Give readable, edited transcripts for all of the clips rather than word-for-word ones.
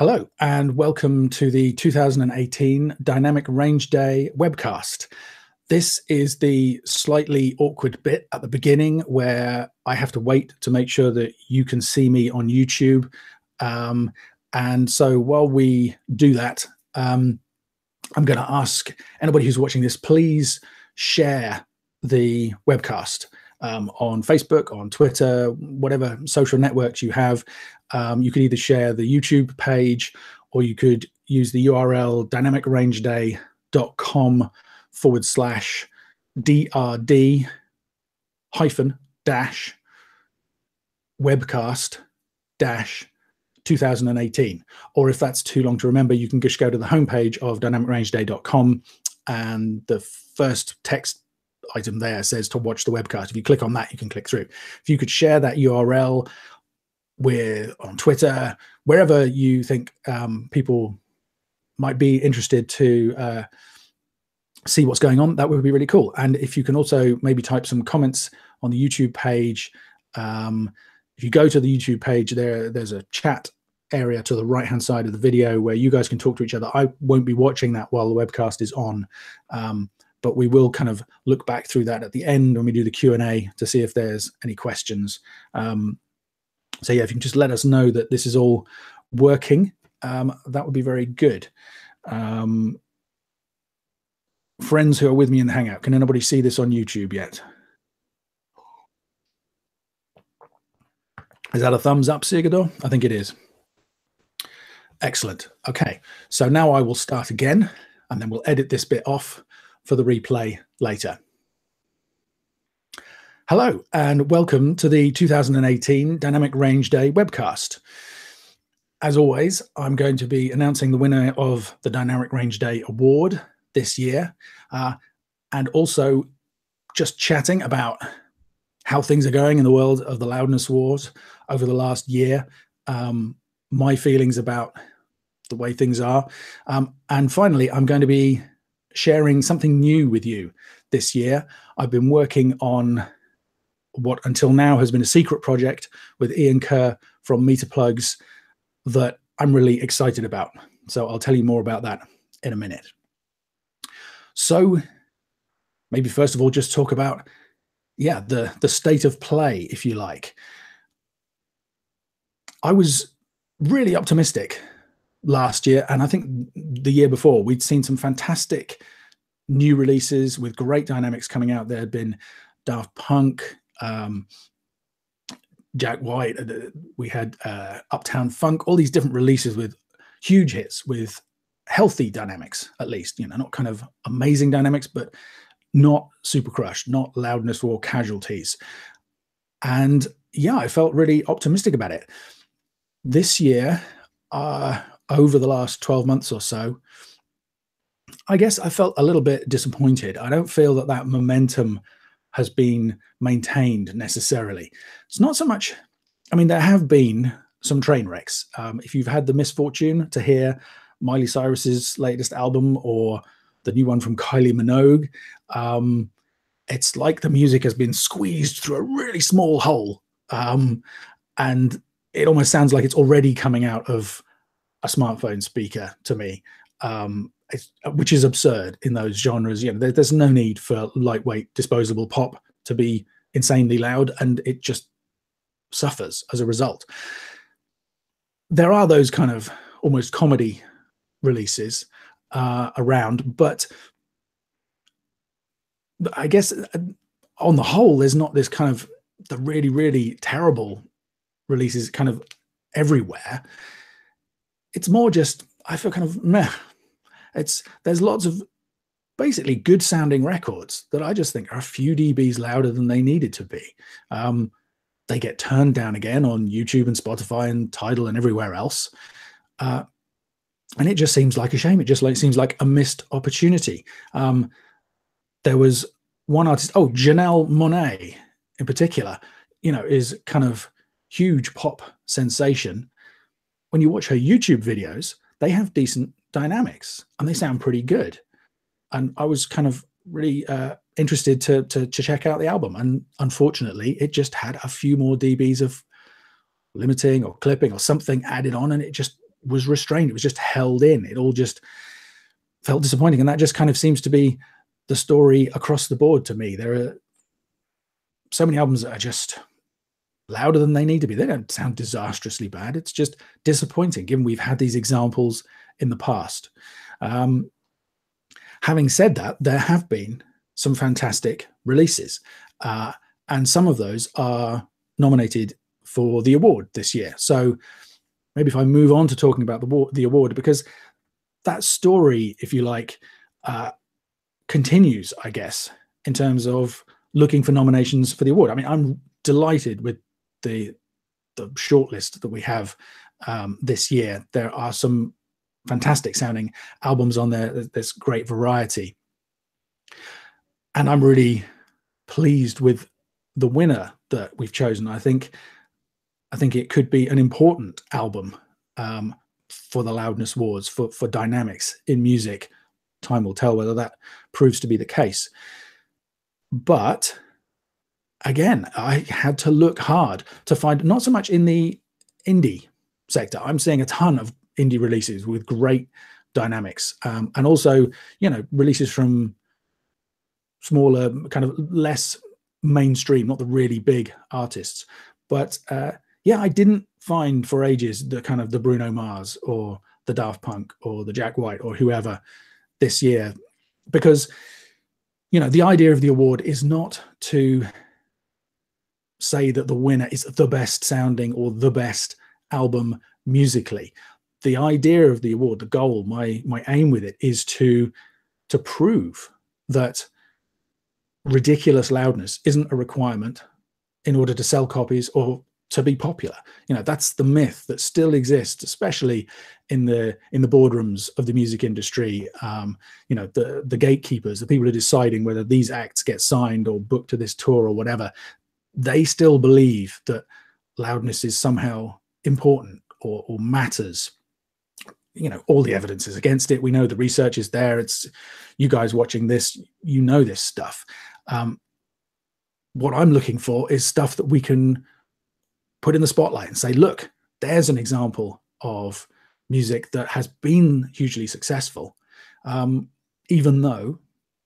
Hello, and welcome to the 2018 Dynamic Range Day webcast. This is the slightly awkward bit at the beginning where I have to wait to make sure that you can see me on YouTube. And so while we do that, I'm going to ask anybody who's watching this, please share the webcast on Facebook, on Twitter, whatever social networks you have. You could either share the YouTube page, or you could use the URL dynamicrangeday.com/DRD hyphen dash webcast dash 2018. Or if that's too long to remember, you can just go to the homepage of dynamicrangeday.com, and the first text item there says to watch the webcast. If you click on that, you can click through. If you could share that URL on Twitter, wherever you think people might be interested to see what's going on, that would be really cool. And if you can also maybe type some comments on the YouTube page. If you go to the YouTube page, there's a chat area to the right-hand side of the video where you guys can talk to each other. I won't be watching that while the webcast is on, but we will kind of look back through that at the end when we do the Q&A to see if there's any questions. So yeah, if you can just let us know that this is all working, that would be very good. Friends who are with me in the Hangout, can anybody see this on YouTube yet? Is that a thumbs up, Sigador? I think it is. Excellent. Okay, so now I will start again, and then we'll edit this bit off for the replay later. Hello, and welcome to the 2018 Dynamic Range Day webcast. As always, I'm going to be announcing the winner of the Dynamic Range Day award this year, and also just chatting about how things are going in the world of the loudness wars over the last year, my feelings about the way things are. And finally, I'm going to be sharing something new with you this year. I've been working on what until now has been a secret project with Ian Kerr from MeterPlugs that I'm really excited about. So I'll tell you more about that in a minute. So maybe first of all, just talk about, yeah, the state of play, if you like. I was really optimistic last year, and I think the year before, we'd seen some fantastic new releases with great dynamics coming out. There had been Daft Punk, Jack White, we had Uptown Funk, all these different releases with huge hits, with healthy dynamics, at least, you know, not kind of amazing dynamics, but not super crushed, not loudness or casualties. And yeah, I felt really optimistic about it. This year, over the last 12 months or so, I guess I felt a little bit disappointed. I don't feel that that momentum has been maintained necessarily. It's not so much, I mean, there have been some train wrecks. If you've had the misfortune to hear Miley Cyrus's latest album or the new one from Kylie Minogue, it's like the music has been squeezed through a really small hole. And it almost sounds like it's already coming out of a smartphone speaker to me, which is absurd in those genres. You know, there's no need for lightweight disposable pop to be insanely loud, and it just suffers as a result. There are those kind of almost comedy releases around, but I guess on the whole, there's not this kind of the really, really terrible releases kind of everywhere. It's more just, I feel kind of meh. There's lots of basically good sounding records that I just think are a few dBs louder than they needed to be. They get turned down again on YouTube and Spotify and Tidal and everywhere else. And it just seems like a shame. It just seems like a missed opportunity. There was one artist, Janelle Monáe in particular, you know, is kind of huge pop sensation. When you watch her YouTube videos, they have decent dynamics and they sound pretty good. And I was kind of really interested to check out the album. And unfortunately, it just had a few more dBs of limiting or clipping or something added on, and it just was restrained. It was just held in. It all just felt disappointing. And that just kind of seems to be the story across the board to me. There are so many albums that are just louder than they need to be. They don't sound disastrously bad. It's just disappointing, given we've had these examples in the past. Having said that, there have been some fantastic releases, and some of those are nominated for the award this year. So maybe if I move on to talking about the award, because that story, if you like, continues, I guess, in terms of looking for nominations for the award. I mean, I'm delighted with the shortlist that we have this year. There are some fantastic sounding albums on there. There's great variety, and I'm really pleased with the winner that we've chosen. I think it could be an important album for the Loudness Awards, for dynamics in music. Time will tell whether that proves to be the case. But again, I had to look hard to find, not so much in the indie sector. I'm seeing a ton of indie releases with great dynamics, and also, releases from smaller, kind of less mainstream, not the really big artists. But I didn't find for ages the kind of the Bruno Mars or the Daft Punk or the Jack White or whoever this year, because the idea of the award is not to say that the winner is the best sounding or the best album musically. The idea of the award, the goal, my aim with it, is to prove that ridiculous loudness isn't a requirement in order to sell copies or to be popular. That's the myth that still exists, especially in the boardrooms of the music industry. The gatekeepers, the people who are deciding whether these acts get signed or booked to this tour or whatever, they still believe that loudness is somehow important or matters. All the evidence is against it. We know the research is there. It's you guys watching this, this stuff. What I'm looking for is stuff that we can put in the spotlight and say, look, there's an example of music that has been hugely successful, even though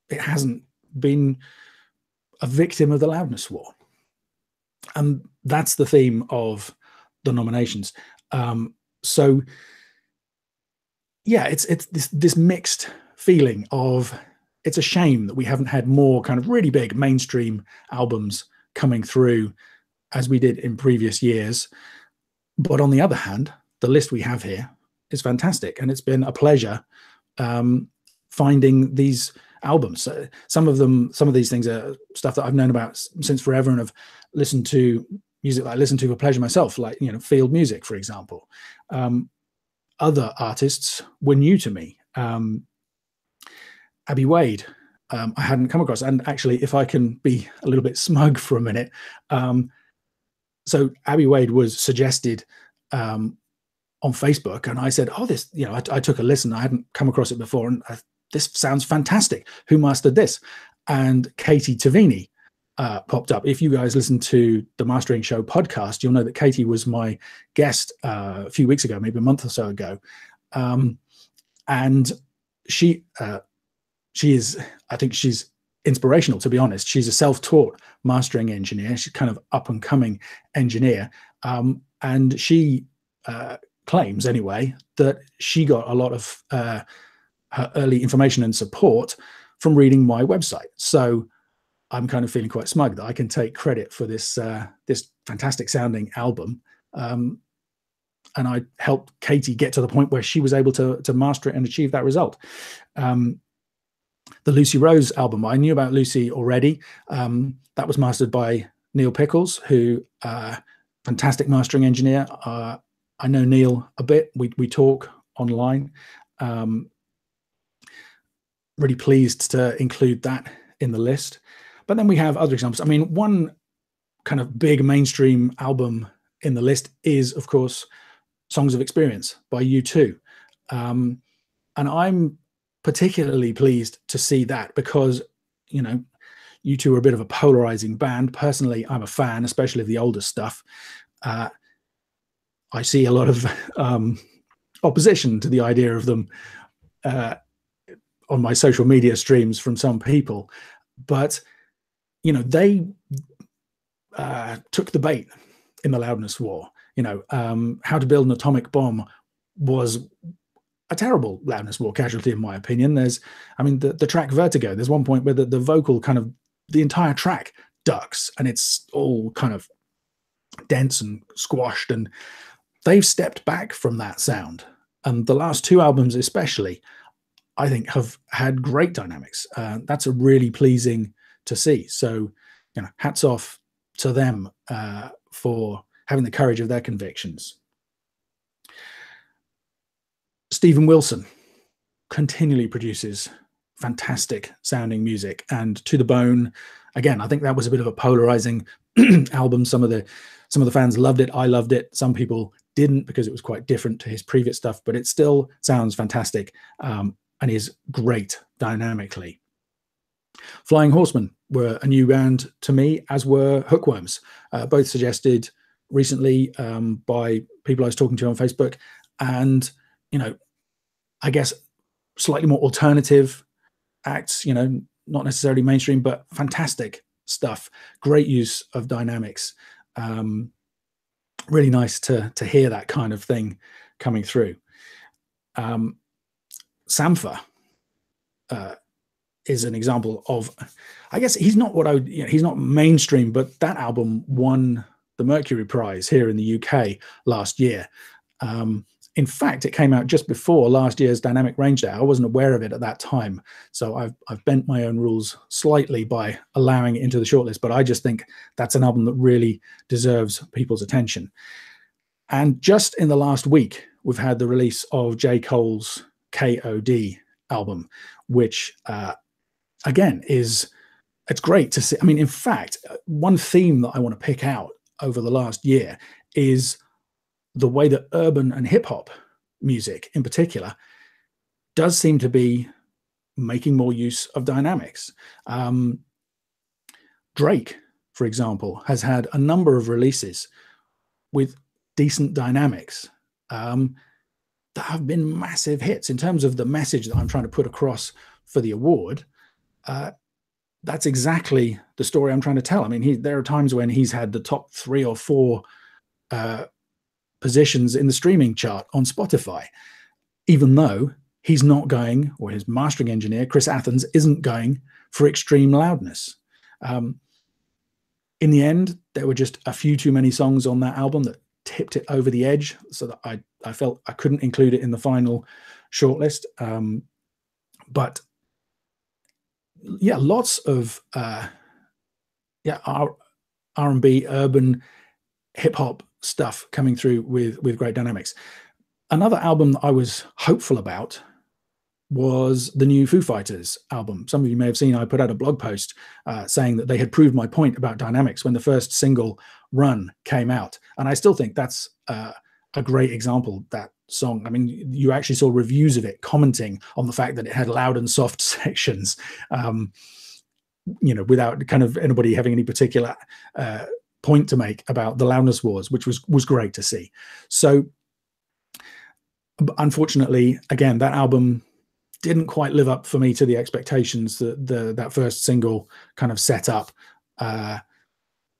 it hasn't been a victim of the loudness war. And that's the theme of the nominations. It's this mixed feeling of, it's a shame that we haven't had more kind of really big mainstream albums coming through as we did in previous years. But on the other hand, the list we have here is fantastic, and it's been a pleasure finding these albums. Some of these things are stuff that I've known about since forever, and have listened to music that I listen to for pleasure myself, like field music, for example. Other artists were new to me. Abby Wade, I hadn't come across, and actually, if I can be a little bit smug for a minute, so Abby Wade was suggested on Facebook, and I said, "Oh, this," I took a listen. I hadn't come across it before, and this sounds fantastic. Who mastered this? And Katie Tavini popped up. If you guys listen to the Mastering Show podcast, you'll know that Katie was my guest a few weeks ago, maybe a month or so ago, and she is, I think she's inspirational, to be honest. She's a self-taught mastering engineer. She's kind of up-and-coming engineer, and she claims, anyway, that she got a lot of her early information and support from reading my website. So I'm kind of feeling quite smug that I can take credit for this this fantastic sounding album, and I helped Katie get to the point where she was able to master it and achieve that result. The Lucy Rose album, I knew about Lucy already. That was mastered by Neil Pickles, who fantastic mastering engineer. I know Neil a bit. We talk online. Really pleased to include that in the list. But then we have other examples. I mean, one kind of big mainstream album in the list is, of course, Songs of Experience by U2. And I'm particularly pleased to see that because, U2 are a bit of a polarizing band. Personally, I'm a fan, especially of the older stuff. I see a lot of opposition to the idea of them on my social media streams from some people. But, you know, they took the bait in the Loudness war. You know, How to Build an Atomic Bomb was a terrible Loudness war casualty, in my opinion. I mean, the track Vertigo, there's one point where the vocal kind of, the entire track ducks, and it's all kind of dense and squashed, and they've stepped back from that sound. And the last two albums especially, I think, have had great dynamics. That's a really pleasing to see. So, you know, hats off to them for having the courage of their convictions. Stephen Wilson continually produces fantastic sounding music, and To the Bone, again, I think that was a bit of a polarizing album. Some of the fans loved it. I loved it. Some people didn't, because it was quite different to his previous stuff, but it still sounds fantastic and is great dynamically. Flying Horsemen were a new band to me, as were Hookworms, both suggested recently by people I was talking to on Facebook. And, you know, I guess slightly more alternative acts, you know, not necessarily mainstream, but fantastic stuff. Great use of dynamics. Really nice to hear that kind of thing coming through. Sampha is an example of, I guess he's not what I would, you know, he's not mainstream, but that album won the Mercury Prize here in the UK last year. In fact, it came out just before last year's Dynamic Range Day. I wasn't aware of it at that time, so I've bent my own rules slightly by allowing it into the shortlist. But I just think that's an album that really deserves people's attention. And just in the last week, we've had the release of J. Cole's KOD album, which again it's great to see. I mean, in fact, one theme that I want to pick out over the last year is the way that urban and hip hop music in particular does seem to be making more use of dynamics. Drake, for example, has had a number of releases with decent dynamics that have been massive hits. In terms of the message that I'm trying to put across for the award, that's exactly the story I'm trying to tell. I mean, there are times when he's had the top 3 or 4 positions in the streaming chart on Spotify, even though he's not going, or his mastering engineer, Chris Athens, isn't going for extreme loudness. In the end, there were just a few too many songs on that album that tipped it over the edge, so that I felt I couldn't include it in the final shortlist. But yeah, lots of R&B, urban, hip hop stuff coming through with great dynamics. Another album that I was hopeful about was the new Foo Fighters album. Some of you may have seen I put out a blog post saying that they had proved my point about dynamics when the first single, Run, came out. And I still think that's a great example, that song. I mean, you actually saw reviews of it commenting on the fact that it had loud and soft sections, you know, without kind of anybody having any particular point to make about the loudness wars, which was great to see. So unfortunately, again, that album didn't quite live up for me to the expectations that that first single kind of set up.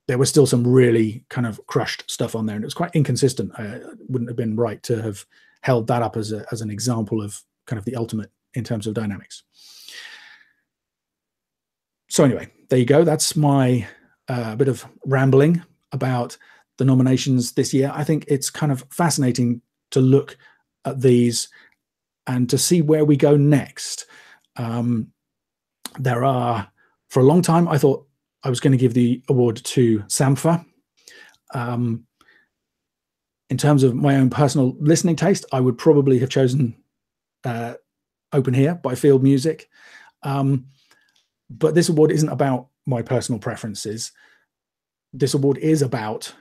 There was still some really kind of crushed stuff on there, and it was quite inconsistent. It wouldn't have been right to have held that up as an example of kind of the ultimate in terms of dynamics. So anyway, there you go. That's my bit of rambling about the nominations this year. I think it's kind of fascinating to look at these and to see where we go next. There are, for a long time, I thought I was going to give the award to Sampha. In terms of my own personal listening taste, I would probably have chosen Open Here by Field Music. But this award isn't about my personal preferences. This award is about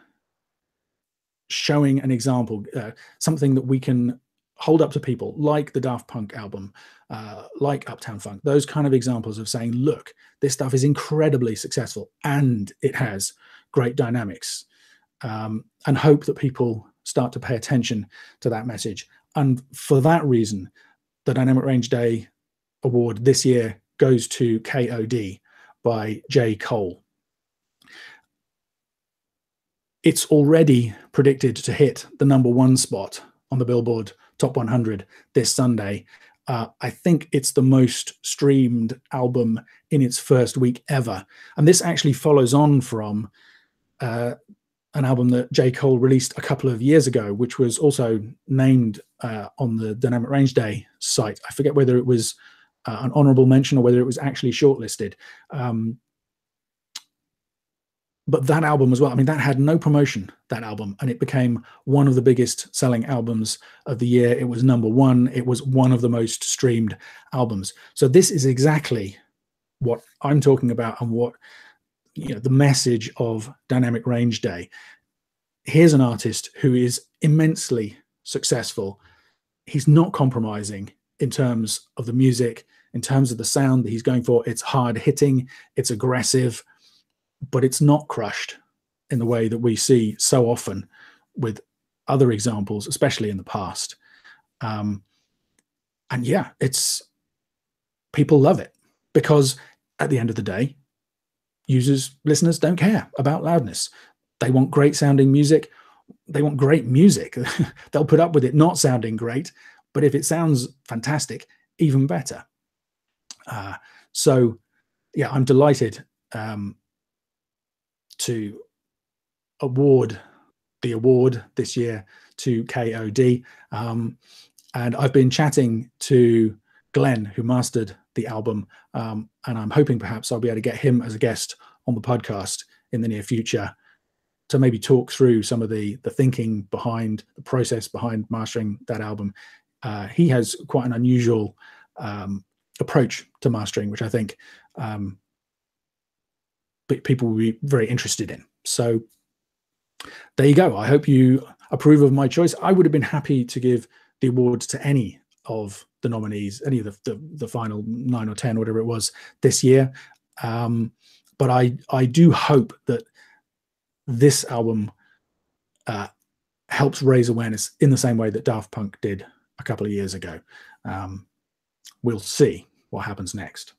showing an example, something that we can hold up to people, like the Daft Punk album, like Uptown Funk, those kind of examples of saying, look, this stuff is incredibly successful and it has great dynamics, and hope that people start to pay attention to that message. And for that reason, the Dynamic Range Day award this year goes to KOD by J. Cole. It's already predicted to hit the #1 spot on the Billboard Top 100 this Sunday. I think it's the most streamed album in its first week ever. And this actually follows on from an album that J. Cole released a couple of years ago, which was also named on the Dynamic Range Day site. I forget whether it was an honorable mention or whether it was actually shortlisted. But that album as well, I mean, that had no promotion, that album, and it became one of the biggest selling albums of the year. It was #1. It was one of the most streamed albums. So this is exactly what I'm talking about and what, the message of Dynamic Range Day. Here's an artist who is immensely successful. He's not compromising in terms of the music, in terms of the sound that he's going for. It's hard hitting, it's aggressive, but it's not crushed in the way that we see so often with other examples, especially in the past. And yeah, people love it because at the end of the day, listeners don't care about loudness. They want great sounding music. They want great music. They'll put up with it not sounding great, but if it sounds fantastic, even better. So yeah, I'm delighted to award the award this year to KOD. And I've been chatting to Glenn, who mastered the album, and I'm hoping perhaps I'll be able to get him as a guest on the podcast in the near future to maybe talk through some of the thinking behind the process behind mastering that album. He has quite an unusual approach to mastering, which I think people will be very interested in. So there you go. I hope you approve of my choice. I would have been happy to give the awards to any of the nominees, any of the final 9 or 10, whatever it was this year. But I do hope that this album helps raise awareness in the same way that Daft Punk did a couple of years ago. We'll see what happens next.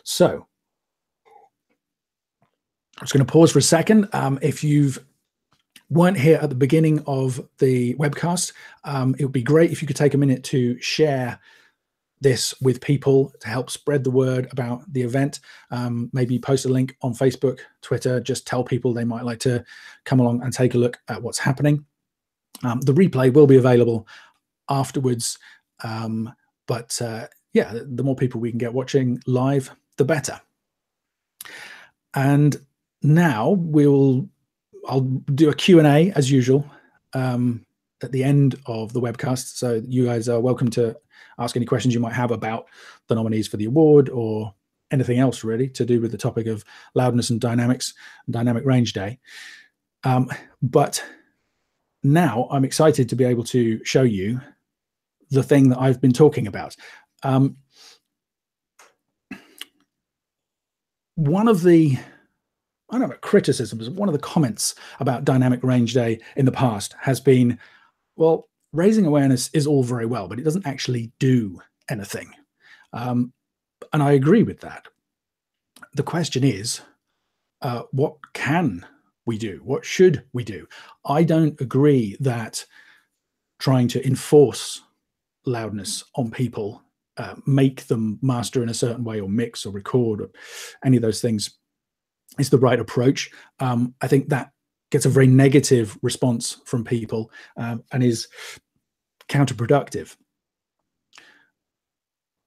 So I'm just going to pause for a second. If you weren't here at the beginning of the webcast, it would be great if you could take a minute to share this with people to help spread the word about the event. Maybe post a link on Facebook, Twitter, just tell people they might like to come along and take a look at what's happening. The replay will be available afterwards. But yeah, the more people we can get watching live, the better. And now I'll do a Q&A as usual at the end of the webcast. So you guys are welcome to ask any questions you might have about the nominees for the award or anything else really to do with the topic of loudness and dynamics and Dynamic Range Day. But now I'm excited to be able to show you the thing that I've been talking about. One of the criticisms, one of the comments about Dynamic Range Day in the past has been, well, raising awareness is all very well, but it doesn't actually do anything. And I agree with that. The question is, what can we do? What should we do? I don't agree that trying to enforce loudness on people, make them master in a certain way or mix or record or any of those things is the right approach. I think that gets a very negative response from people and is counterproductive.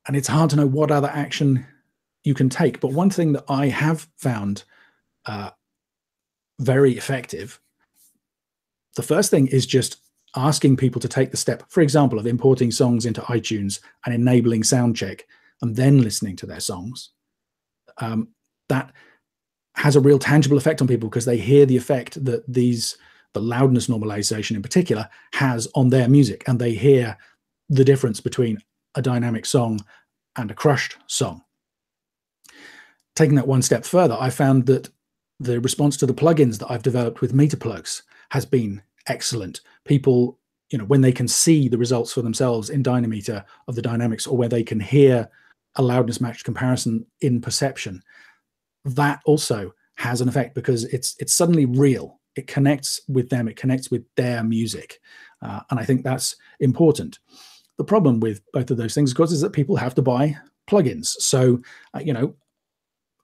And it's hard to know what other action you can take. But one thing that I have found very effective, the first thing is just asking people to take the step, for example, of importing songs into iTunes and enabling sound check and then listening to their songs. That has a real tangible effect on people because they hear the effect that the loudness normalization in particular has on their music, and they hear the difference between a dynamic song and a crushed song. Taking that one step further, I found that the response to the plugins that I've developed with MeterPlugs has been excellent. People, when they can see the results for themselves in Dynameter of the dynamics, or where they can hear a loudness matched comparison in perception, that also has an effect, because it's suddenly real. It connects with them. It connects with their music. And I think that's important. The problem with both of those things, of course, is that people have to buy plugins. So, I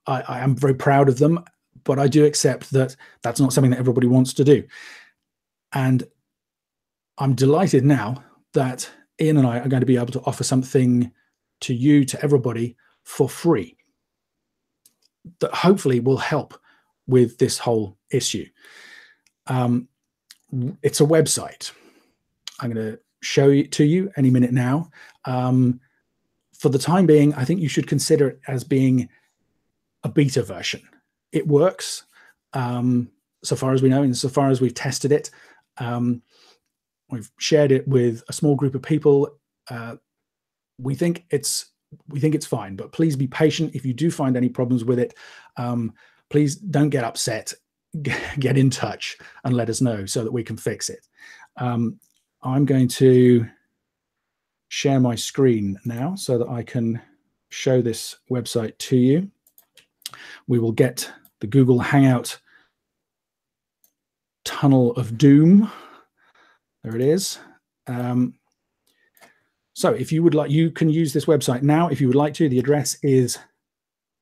am very proud of them, but I do accept that that's not something that everybody wants to do. And I'm delighted now that Ian and I are going to be able to offer something to you, to everybody, for free, that hopefully will help with this whole issue. It's a website. I'm going to show it to you any minute now. For the time being, I think you should consider it as being a beta version. It works, so far as we know, and so far as we've tested it. We've shared it with a small group of people. We think it's fine, but please be patient. If you do find any problems with it, please don't get upset. Get in touch and let us know so that we can fix it. I'm going to share my screen now so that I can show this website to you. We will get the Google Hangout tunnel of doom. There it is. So if you would like, you can use this website now if you would like to. The address is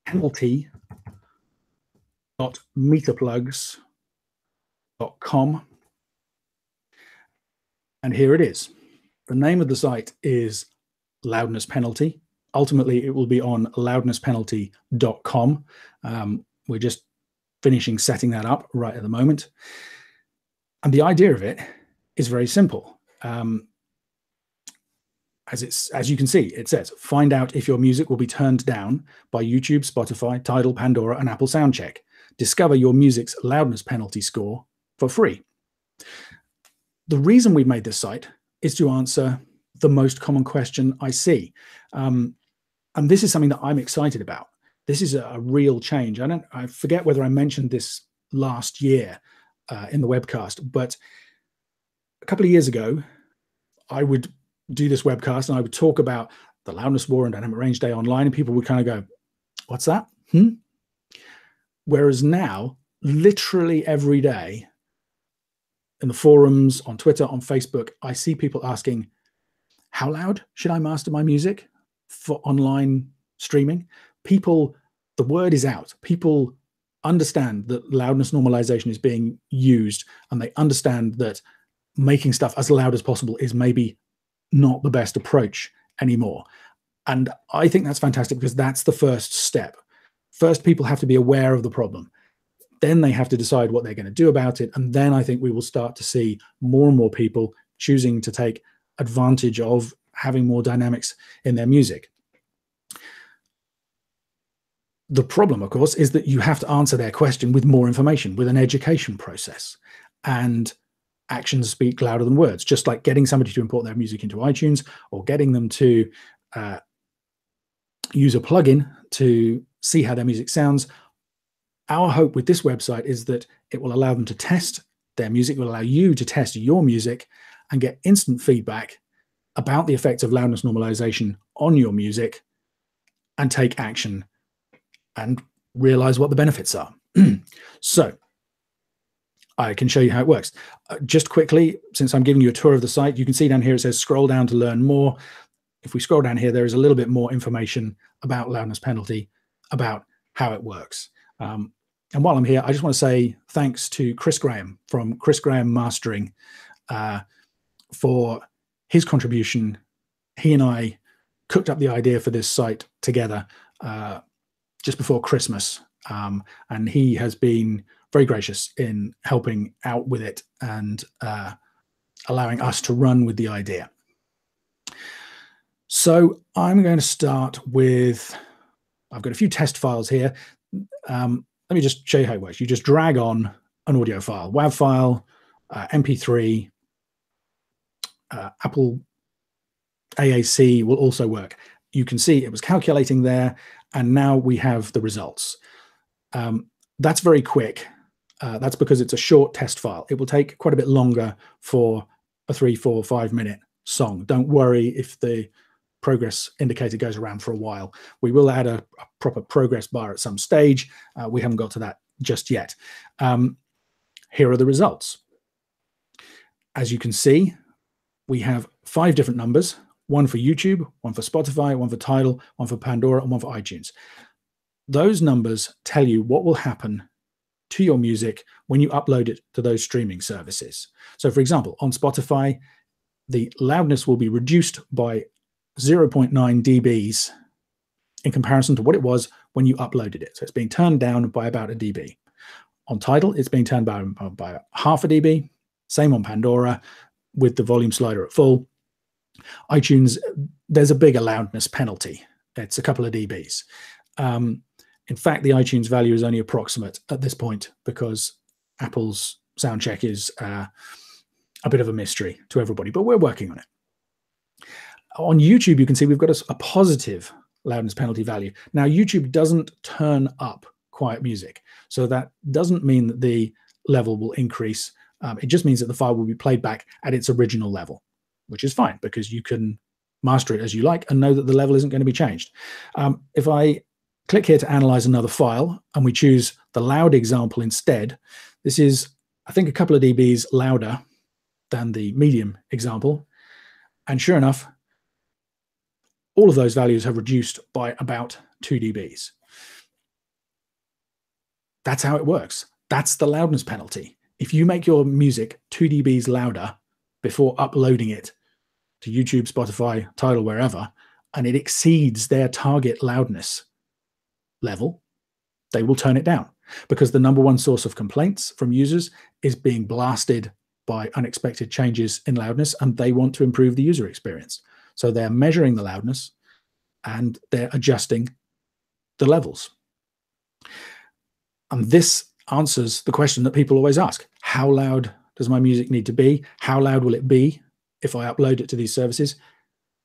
penalty.meterplugs.com. And here it is. The name of the site is Loudness Penalty. Ultimately, it will be on loudnesspenalty.com. We're just finishing setting that up right at the moment. And the idea of it is very simple. As you can see, it says, find out if your music will be turned down by YouTube, Spotify, Tidal, Pandora, and Apple Soundcheck. Discover your music's loudness penalty score for free. The reason we've made this site is to answer the most common question I see. And this is something that I'm excited about. This is a real change. I forget whether I mentioned this last year in the webcast, but a couple of years ago, I would do this webcast and I would talk about the Loudness War and Dynamic Range Day online, and people would kind of go, what's that? Whereas now, literally every day in the forums, on Twitter, on Facebook, I see people asking, how loud should I master my music for online streaming? People, the word is out. People understand that loudness normalization is being used, and they understand that making stuff as loud as possible is maybe not the best approach anymore. And I think that's fantastic, because that's the first step. First, people have to be aware of the problem. Then they have to decide what they're going to do about it. And then I think we will start to see more and more people choosing to take advantage of having more dynamics in their music. The problem, of course, is that you have to answer their question with more information, with an education process. And actions speak louder than words, just like getting somebody to import their music into iTunes, or getting them to use a plugin to see how their music sounds. Our hope with this website is that it will allow them to test their music, it will allow you to test your music and get instant feedback about the effects of loudness normalization on your music, and take action and realize what the benefits are. So I can show you how it works. Just quickly, since I'm giving you a tour of the site, you can see down here it says scroll down to learn more. If we scroll down here, there is a little bit more information about loudness penalty, about how it works. And while I'm here, I just want to say thanks to Chris Graham from Chris Graham Mastering for his contribution. He and I cooked up the idea for this site together just before Christmas. And he has been very gracious in helping out with it and allowing us to run with the idea. So I'm going to start with, I've got a few test files here. Let me just show you how it works. You just drag on an audio file, WAV file, MP3, Apple AAC will also work. You can see it was calculating there, and now we have the results. That's very quick. That's because it's a short test file. It will take quite a bit longer for a 3, 4, 5 minute song. Don't worry if the progress indicator goes around for a while. We will add a proper progress bar at some stage. We haven't got to that just yet. Here are the results. As you can see, we have 5 different numbers, one for YouTube, one for Spotify, one for Tidal, one for Pandora, and one for iTunes. Those numbers tell you what will happen to your music when you upload it to those streaming services. So for example, on Spotify, the loudness will be reduced by 0.9 dBs in comparison to what it was when you uploaded it. So it's being turned down by about a dB. On Tidal, it's being turned down by half a dB. Same on Pandora with the volume slider at full. iTunes, there's a bigger loudness penalty. It's a couple of dBs. In fact, the iTunes value is only approximate at this point because Apple's sound check is a bit of a mystery to everybody, but we're working on it. On YouTube, you can see we've got a positive loudness penalty value. Now, YouTube doesn't turn up quiet music, so that doesn't mean that the level will increase. It just means that the file will be played back at its original level, which is fine because you can master it as you like and know that the level isn't going to be changed. If I click here to analyze another file and we choose the loud example instead, this is, I think, a couple of dBs louder than the medium example. And sure enough, all of those values have reduced by about 2 dBs. That's how it works. That's the loudness penalty. If you make your music 2 dBs louder before uploading it to YouTube, Spotify, Tidal, wherever, and it exceeds their target loudness level, they will turn it down because the number one source of complaints from users is being blasted by unexpected changes in loudness, and they want to improve the user experience. So they're measuring the loudness and they're adjusting the levels. And this answers the question that people always ask: how loud does my music need to be? How loud will it be if I upload it to these services?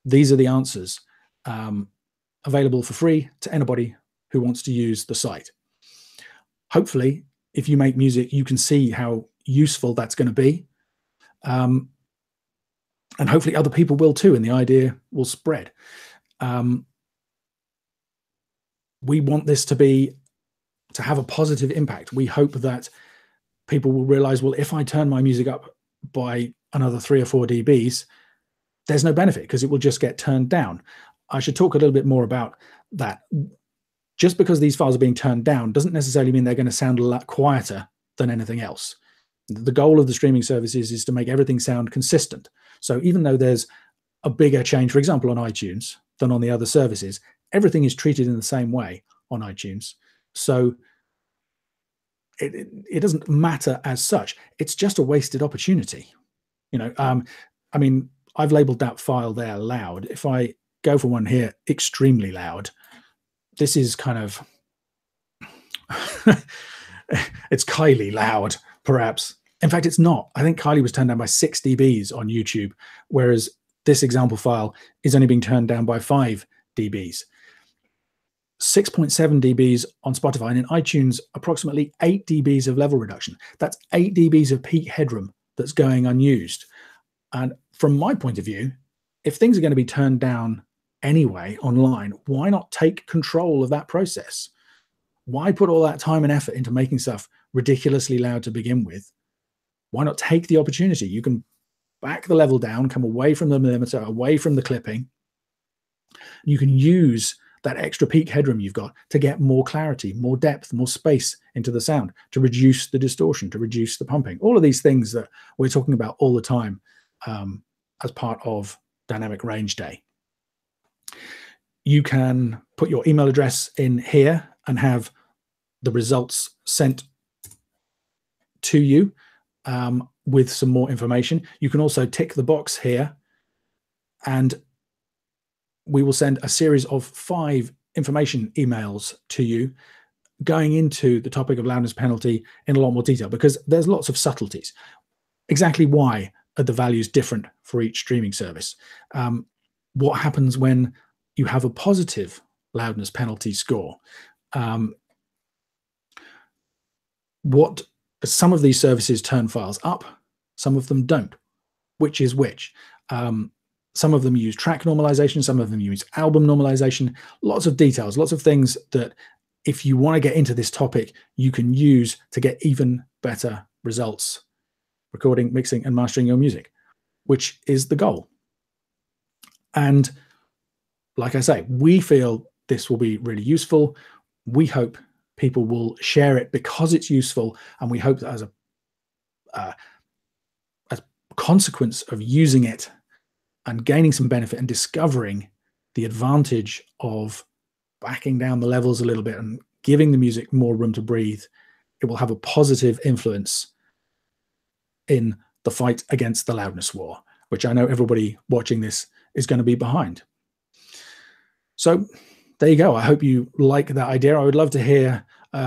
These are the answers available for free to anybody who wants to use the site. Hopefully, if you make music, you can see how useful that's going to be. And hopefully other people will too, and the idea will spread. We want this to have a positive impact. We hope that people will realize, well, if I turn my music up by another 3 or 4 dBs, there's no benefit because it will just get turned down. I should talk a little bit more about that. Just because these files are being turned down doesn't necessarily mean they're going to sound a lot quieter than anything else. The goal of the streaming services is to make everything sound consistent. So even though there's a bigger change, for example, on iTunes than on the other services, everything is treated in the same way on iTunes. So it doesn't matter as such. It's just a wasted opportunity. I mean, I've labeled that file there loud. If I go for one here, extremely loud, this is kind of, it's Kylie loud, perhaps. In fact, it's not. I think Kylie was turned down by 6 dBs on YouTube, whereas this example file is only being turned down by 5 dBs. 6.7 dBs on Spotify, and in iTunes, approximately 8 dBs of level reduction. That's 8 dBs of peak headroom that's going unused. And from my point of view, if things are going to be turned down anyway online, why not take control of that process? Why put all that time and effort into making stuff ridiculously loud to begin with? Why not take the opportunity? You can back the level down, come away from the limiter, away from the clipping. You can use that extra peak headroom you've got to get more clarity, more depth, more space into the sound, to reduce the distortion, to reduce the pumping. All of these things that we're talking about all the time as part of Dynamic Range Day. You can put your email address in here and have the results sent to you with some more information. You can also tick the box here and we will send a series of 5 information emails to you going into the topic of loudness penalty in a lot more detail, because there's lots of subtleties. Exactly why are the values different for each streaming service? What happens when you have a positive loudness penalty score? What some of these services turn files up, some of them don't. Which is which? Some of them use track normalization, some of them use album normalization, lots of details, lots of things that if you want to get into this topic, you can use to get even better results recording, mixing, and mastering your music, which is the goal. And like I say, we feel this will be really useful. We hope people will share it because it's useful, and we hope that as a consequence of using it and gaining some benefit and discovering the advantage of backing down the levels a little bit and giving the music more room to breathe, it will have a positive influence in the fight against the loudness war, which I know everybody watching this is going to be behind. So there you go. I hope you like that idea. I would love to hear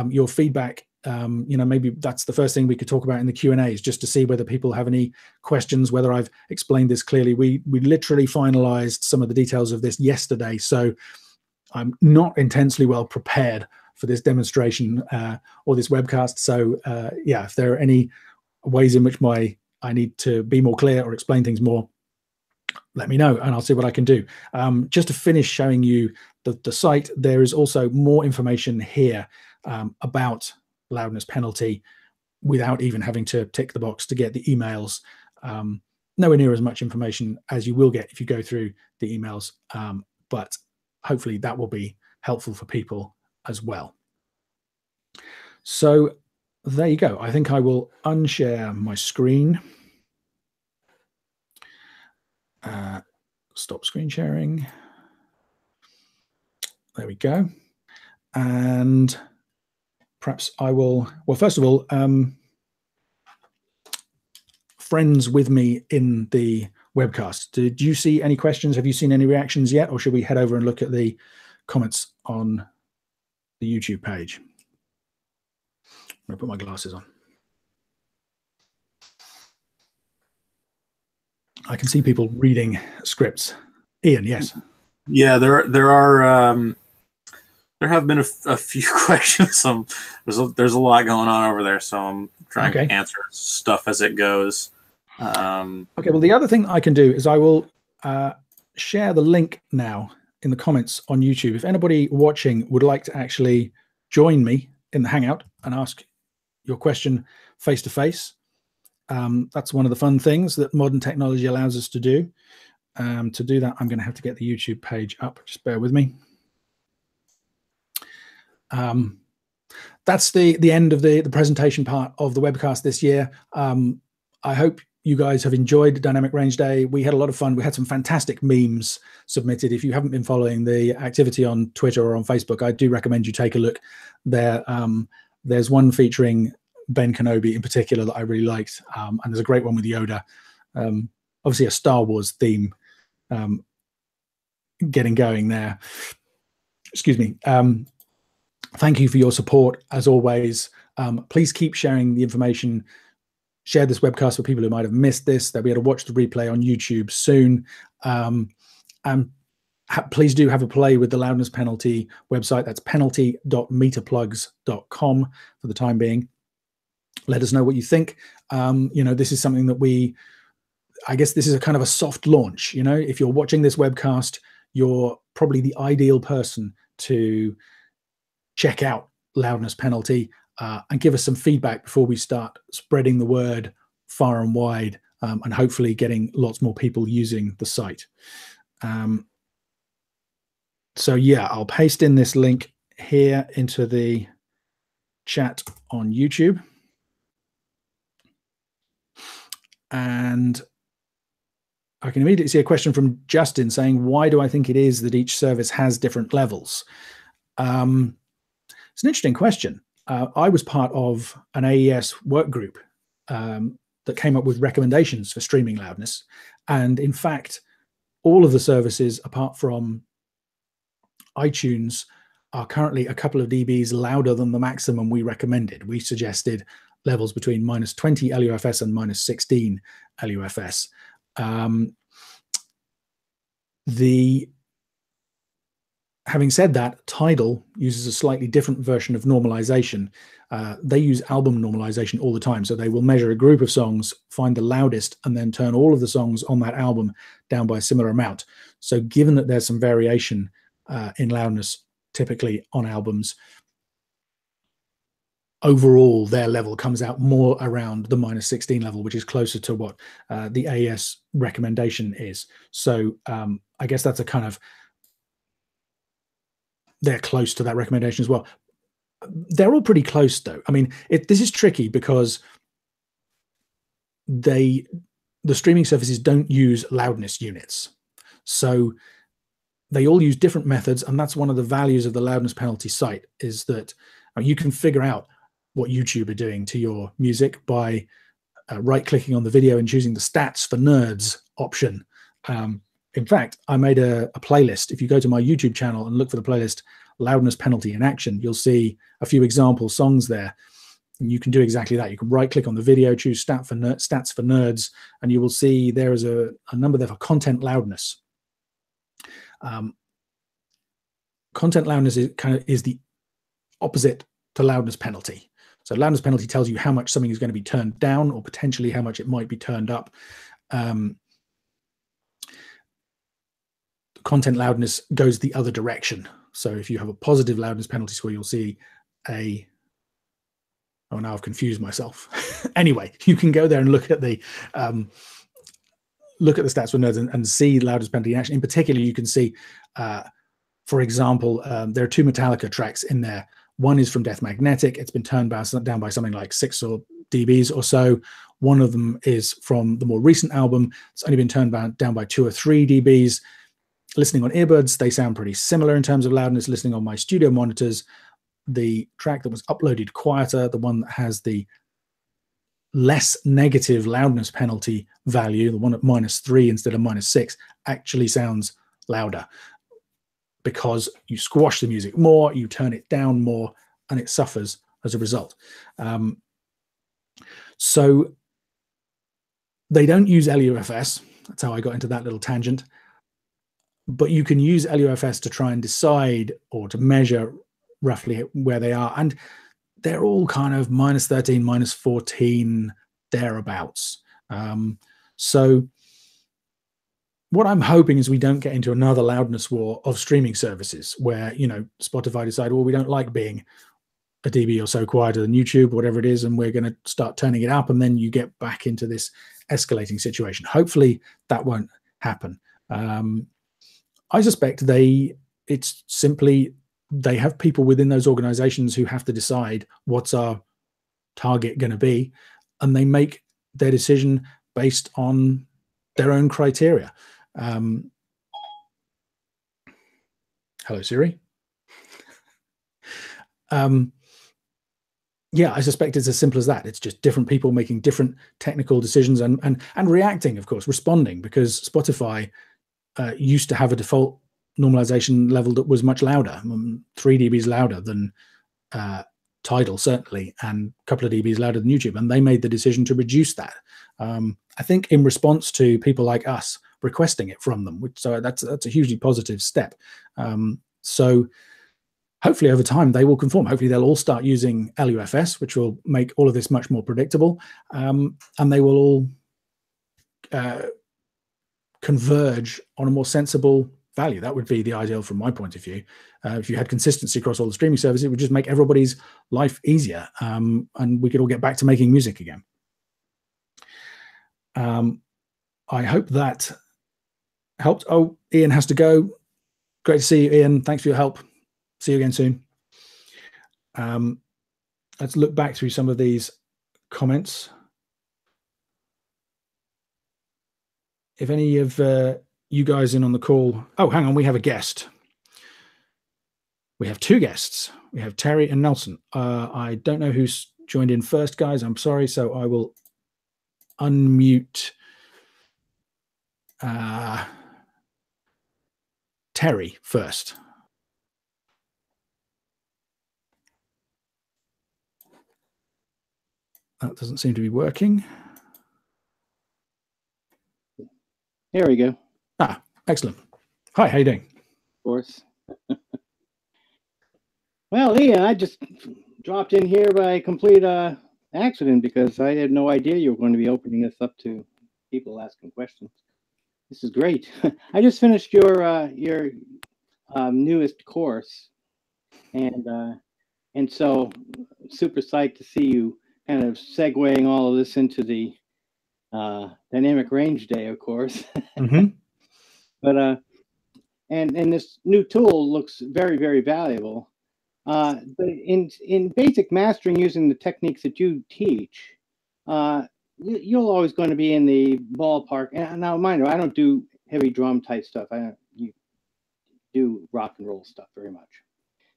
your feedback. Maybe that's the first thing we could talk about in the Q&As, just to see whether people have any questions, whether I've explained this clearly. We literally finalized some of the details of this yesterday, so I'm not intensely well prepared for this demonstration or this webcast. So yeah, if there are any ways in which I need to be more clear or explain things more, let me know and I'll see what I can do. Just to finish showing you the site, there is also more information here about loudness penalty without even having to tick the box to get the emails. Nowhere near as much information as you will get if you go through the emails, but hopefully that will be helpful for people as well. So there you go. I think I will unshare my screen. Stop screen sharing. There we go. And perhaps I will, well, first of all, friends with me in the webcast, did you see any questions? Have you seen any reactions yet? Or should we head over and look at the comments on the YouTube page? I'm going to put my glasses on. I can see people reading scripts. Ian, yes. Yeah, there have been a few questions. There's a lot going on over there, so I'm trying to answer stuff as it goes. Okay, well, the other thing I can do is I will share the link now in the comments on YouTube. If anybody watching would like to actually join me in the Hangout and ask your question face to face, that's one of the fun things that modern technology allows us to do. To do that, I'm going to have to get the YouTube page up. Just bear with me. That's the end of the presentation part of the webcast this year. I hope you guys have enjoyed Dynamic Range Day. We had a lot of fun. We had some fantastic memes submitted. If you haven't been following the activity on Twitter or on Facebook, I do recommend you take a look there. There's one featuring Ben Kenobi in particular that I really liked, and there's a great one with Yoda. Obviously a Star Wars theme getting going there. Excuse me. Thank you for your support as always. Please keep sharing the information. Share this webcast for people who might have missed this. They'll be able to watch the replay on YouTube soon. And please do have a play with the loudness penalty website. That's penalty.meterplugs.com for the time being. Let us know what you think. This is something that I guess this is a kind of a soft launch. If you're watching this webcast, you're probably the ideal person to check out loudness penalty and give us some feedback before we start spreading the word far and wide, and hopefully getting lots more people using the site. So yeah, I'll paste in this link here into the chat on YouTube. And I can immediately see a question from Justin saying, why do I think it is that each service has different levels? It's an interesting question. I was part of an AES work group that came up with recommendations for streaming loudness. And in fact, all of the services, apart from iTunes, are currently a couple of dBs louder than the maximum we recommended. We suggested levels between -20 LUFS and -16 LUFS. The having said that, Tidal uses a slightly different version of normalization. They use album normalization all the time. So they will measure a group of songs, find the loudest, and then turn all of the songs on that album down by a similar amount. So given that there's some variation in loudness, typically on albums, overall their level comes out more around the -16 level, which is closer to what the AES recommendation is. So I guess that's a kind of, they're close to that recommendation as well. They're all pretty close, though. I mean, this is tricky because the streaming services don't use loudness units. So they all use different methods, and that's one of the values of the loudness penalty site, is that you can figure out what YouTube are doing to your music by right-clicking on the video and choosing the stats for nerds option. In fact, I made a playlist. If you go to my YouTube channel and look for the playlist Loudness Penalty in Action, you'll see a few example songs there. And you can do exactly that. You can right-click on the video, choose stats for nerds, and you will see there is a number there for content loudness. Content loudness is the opposite to loudness penalty. So loudness penalty tells you how much something is going to be turned down, or potentially how much it might be turned up. Content loudness goes the other direction. So if you have a positive loudness penalty score, you'll see oh, now I've confused myself. Anyway, you can go there and look at the stats for nerds and see loudness penalty in action. In particular, you can see, for example, there are 2 Metallica tracks in there. One is from Death Magnetic. It's been turned down by something like 6 dBs or so. One of them is from the more recent album. It's only been turned down by 2 or 3 dBs. Listening on earbuds, they sound pretty similar in terms of loudness. Listening on my studio monitors, the track that was uploaded quieter, the one that has the less negative loudness penalty value, the one at -3 instead of -6, actually sounds louder, because you squash the music more, you turn it down more, and it suffers as a result. So they don't use LUFS. That's how I got into that little tangent. But you can use LUFS to try and decide, or to measure roughly where they are. And they're all kind of -13, -14, thereabouts. So what I'm hoping is we don't get into another loudness war of streaming services where, Spotify decide, well, we don't like being a dB or so quieter than YouTube, whatever it is, and we're going to start turning it up, and then you get back into this escalating situation. Hopefully that won't happen. I suspect it's simply they have people within those organizations who have to decide what's our target going to be, and they make their decision based on their own criteria. Hello, Siri. Yeah, I suspect it's as simple as that. It's just different people making different technical decisions and reacting, of course, responding, because Spotify used to have a default normalization level that was much louder, 3 dBs louder than Tidal, certainly, and a couple of dBs louder than YouTube. And they made the decision to reduce that. I think in response to people like us requesting it from them. So that's a hugely positive step. So hopefully over time they will conform. Hopefully they'll all start using LUFS, which will make all of this much more predictable. And they will all converge on a more sensible value. That would be the ideal from my point of view. If you had consistency across all the streaming services, it would just make everybody's life easier, and we could all get back to making music again. I hope that helped. Oh, Ian has to go. Great to see you, Ian. Thanks for your help. See you again soon. Let's look back through some of these comments. If any of you guys in on the call, oh, hang on, we have a guest. We have 2 guests. We have Terry and Nelson. I don't know who's joined in first, guys. I'm sorry. So I will unmute Terry first. That doesn't seem to be working. Here we go. Ah, excellent. Hi, how you doing? Of course. Well, Leah, I just dropped in here by complete accident because I had no idea you were going to be opening this up to people asking questions. This is great. I just finished your newest course, and so super psyched to see you kind of segueing all of this into the dynamic range day, of course. Mm-hmm. But and this new tool looks very, very valuable. But in basic mastering using the techniques that you teach, you're always going to be in the ballpark. And now, mind you, I don't do heavy drum type stuff. You do rock and roll stuff very much,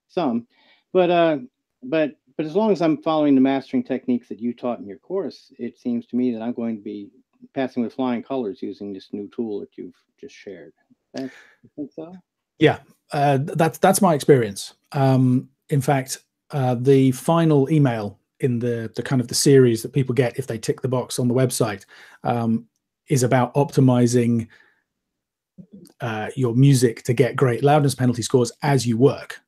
some, but as long as I'm following the mastering techniques that you taught in your course, it seems to me that I'm going to be passing with flying colors using this new tool that you've just shared. You think so? Yeah, that's my experience. In fact, the final email in the kind of the series that people get if they tick the box on the website is about optimizing your music to get great loudness penalty scores as you work.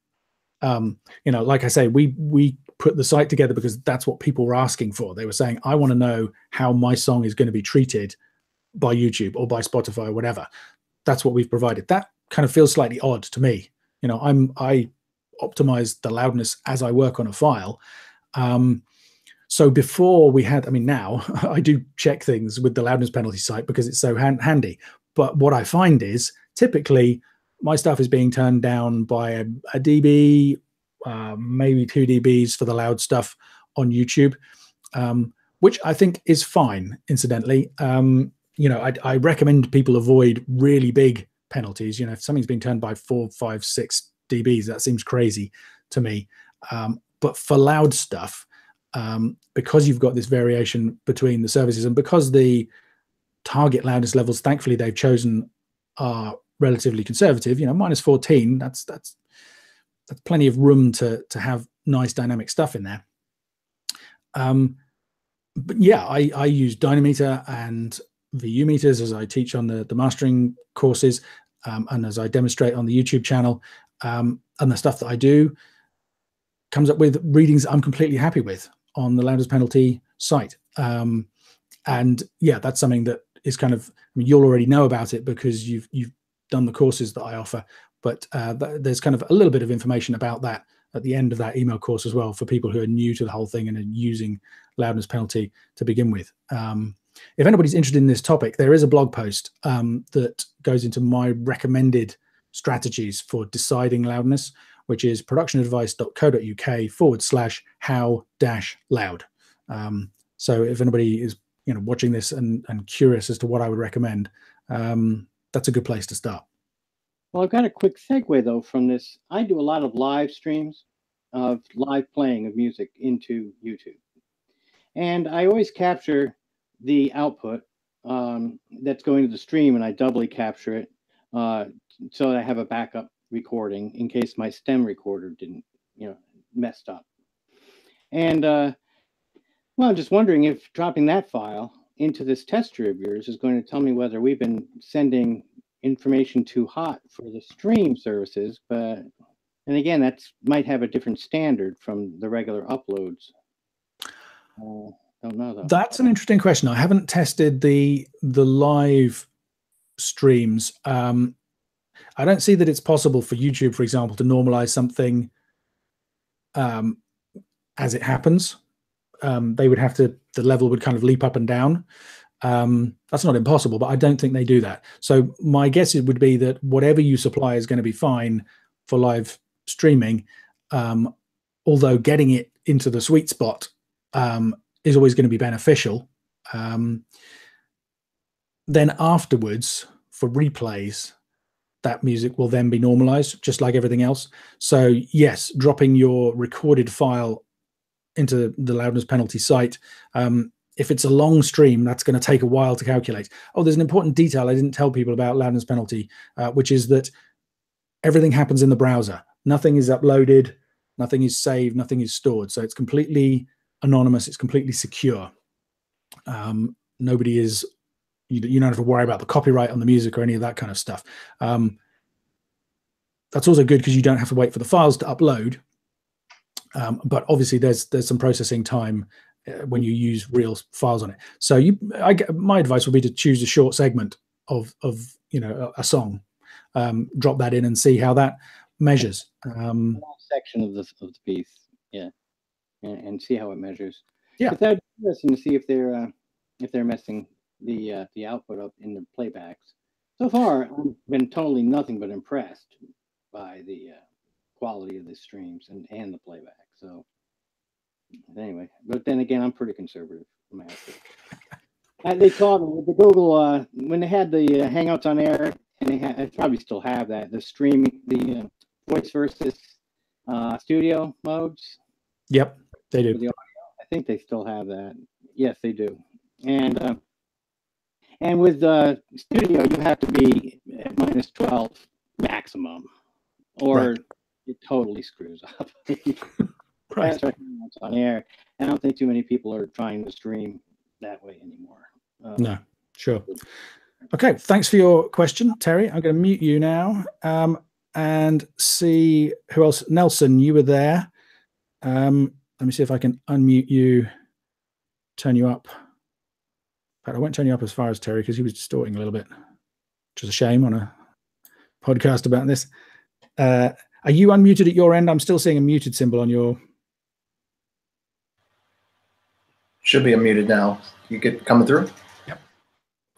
Like I say, we put the site together because that's what people were asking for. They were saying, I want to know how my song is going to be treated by YouTube or by Spotify or whatever. That's what we've provided. That kind of feels slightly odd to me. I optimize the loudness as I work on a file. So before we had, now I do check things with the loudness penalty site because it's so handy. But what I find is typically my stuff is being turned down by a dB, maybe 2 dBs for the loud stuff on YouTube, which I think is fine, incidentally. I recommend people avoid really big penalties. If something's being turned by 4, 5, 6 dBs, that seems crazy to me. But for loud stuff, because you've got this variation between the services and because the target loudness levels, thankfully, they've chosen are relatively conservative, minus 14, that's plenty of room to have nice dynamic stuff in there. But yeah, I use dynameter and VU meters as I teach on the mastering courses, and as I demonstrate on the YouTube channel, and the stuff that I do comes up with readings I'm completely happy with on the loudness penalty site. And yeah, that's something that is kind of, you'll already know about it because you've done the courses that I offer, but there's kind of a little bit of information about that at the end of that email course as well for people who are new to the whole thing and are using loudness penalty to begin with. If anybody's interested in this topic, there is a blog post that goes into my recommended strategies for deciding loudness, which is productionadvice.co.uk/how-loud. So if anybody is watching this and curious as to what I would recommend, that's a good place to start. Well, I've got a quick segue though from this. I do a lot of live streams of live playing of music into YouTube, and I always capture the output that's going to the stream, and I doubly capture it so I have a backup recording in case my stem recorder didn't, messed up. And well, I'm just wondering if dropping that file into this tester of yours is going to tell me whether we've been sending information too hot for the stream services, and again, that might have a different standard from the regular uploads. Don't know though. That's an interesting question. I haven't tested the live streams. I don't see that it's possible for YouTube, for example, to normalize something as it happens. They would have to, the level would kind of leap up and down. That's not impossible, but I don't think they do that. So my guess would be that whatever you supply is going to be fine for live streaming, although getting it into the sweet spot is always going to be beneficial. Then afterwards, for replays, that music will then be normalized, just like everything else. So yes, dropping your recorded file into the loudness penalty site, if it's a long stream, that's going to take a while to calculate. Oh, there's an important detail I didn't tell people about loudness penalty, which is that everything happens in the browser. Nothing is uploaded, nothing is saved, nothing is stored. So it's completely anonymous. It's completely secure. Nobody is, you don't have to worry about the copyright on the music or any of that kind of stuff. That's also good because you don't have to wait for the files to upload. But obviously there's some processing time when you use real files on it. So my advice would be to choose a short segment of a song, drop that in and see how that measures. Section of the piece, yeah, and see how it measures. Yeah, that'd be interesting to see if they're messing the output up in the playbacks. So far, I've been totally nothing but impressed by the quality of the streams and the playback. So anyway, but then again, I'm pretty conservative. They taught me with the Google when they had the Hangouts on air, and they probably still have that, the streaming, the voice versus studio modes. Yep, they do. The audio. I think they still have that. Yes, they do. And with the studio, you have to be at -12 maximum, or it totally screws up. Right. That's right. It's on air. I don't think too many people are trying to stream that way anymore. No, sure. Okay, thanks for your question, Terry. I'm going to mute you now and see who else. Nelson, you were there. Let me see if I can unmute you, turn you up. But I won't turn you up as far as Terry because he was distorting a little bit, which is a shame on a podcast about this. Are you unmuted at your end? I'm still seeing a muted symbol on your. Should be unmuted now. You get coming through? Yep.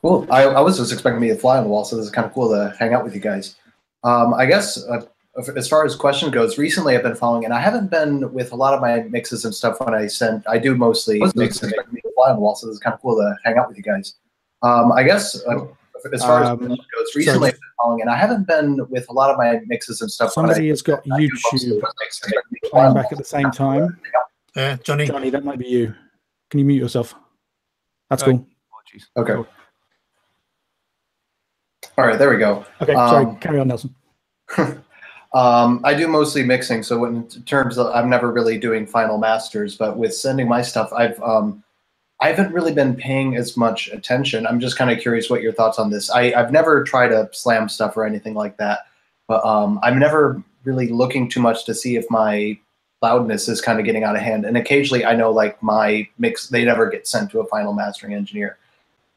Cool. I was just expecting me to fly on the wall, so this is kind of cool to hang out with you guys. I guess as far as question goes, recently I've been following, and I haven't been with a lot of my mixes and stuff when I send. I do mostly mix and expect me to fly on the wall, so this is kind of cool to hang out with you guys. I guess as far as question goes, recently I've been following, and I haven't been with a lot of my mixes and stuff. Somebody has got YouTube playing back at the same time. Johnny. Johnny, that might be you. Can you mute yourself? That's cool. Okay. All right, there we go. Okay, sorry, carry on, Nelson. I do mostly mixing, so in terms of, I'm never really doing final masters, but with sending my stuff, I haven't really been paying as much attention. I'm just kind of curious what your thoughts on this. I've never tried to slam stuff or anything like that, but I'm never really looking too much to see if my loudness is kind of getting out of hand. And occasionally I know like my mix, they never get sent to a final mastering engineer.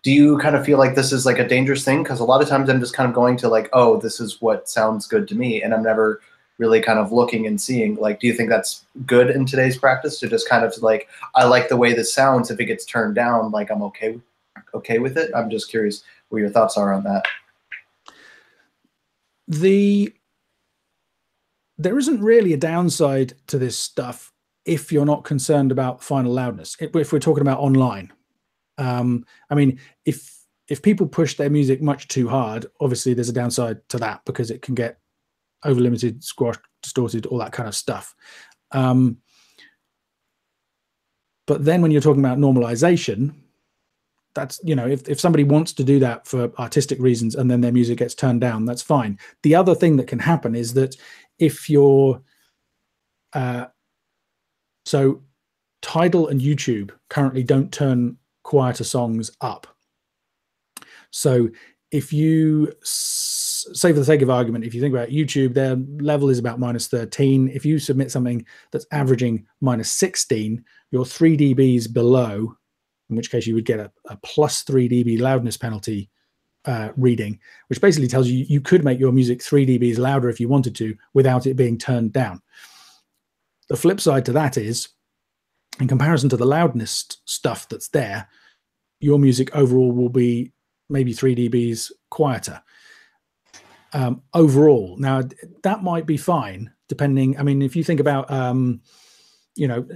Do you kind of feel like this is like a dangerous thing? Because a lot of times I'm just kind of going to like, oh, this is what sounds good to me. And I'm never really kind of looking and seeing, like, do you think that's good in today's practice to just kind of like, I like the way this sounds. If it gets turned down, like I'm okay with it. I'm just curious what your thoughts are on that. There isn't really a downside to this stuff if you're not concerned about final loudness. If we're talking about online, I mean, if people push their music much too hard, obviously there's a downside to that because it can get over limited, squashed, distorted, all that kind of stuff. But then when you're talking about normalization, that's, you know, if somebody wants to do that for artistic reasons and then their music gets turned down, that's fine. The other thing that can happen is that if you're so Tidal and YouTube currently don't turn quieter songs up. So if you say, for the sake of argument, if you think about YouTube, their level is about -13. If you submit something that's averaging -16, you're 3 dBs below, in which case you would get a +3 dB loudness penalty reading, which basically tells you you could make your music 3 dBs louder if you wanted to without it being turned down. The flip side to that is, in comparison to the loudness stuff that's there, your music overall will be maybe 3 dBs quieter overall. Now, that might be fine, depending. I mean, if you think about, you know,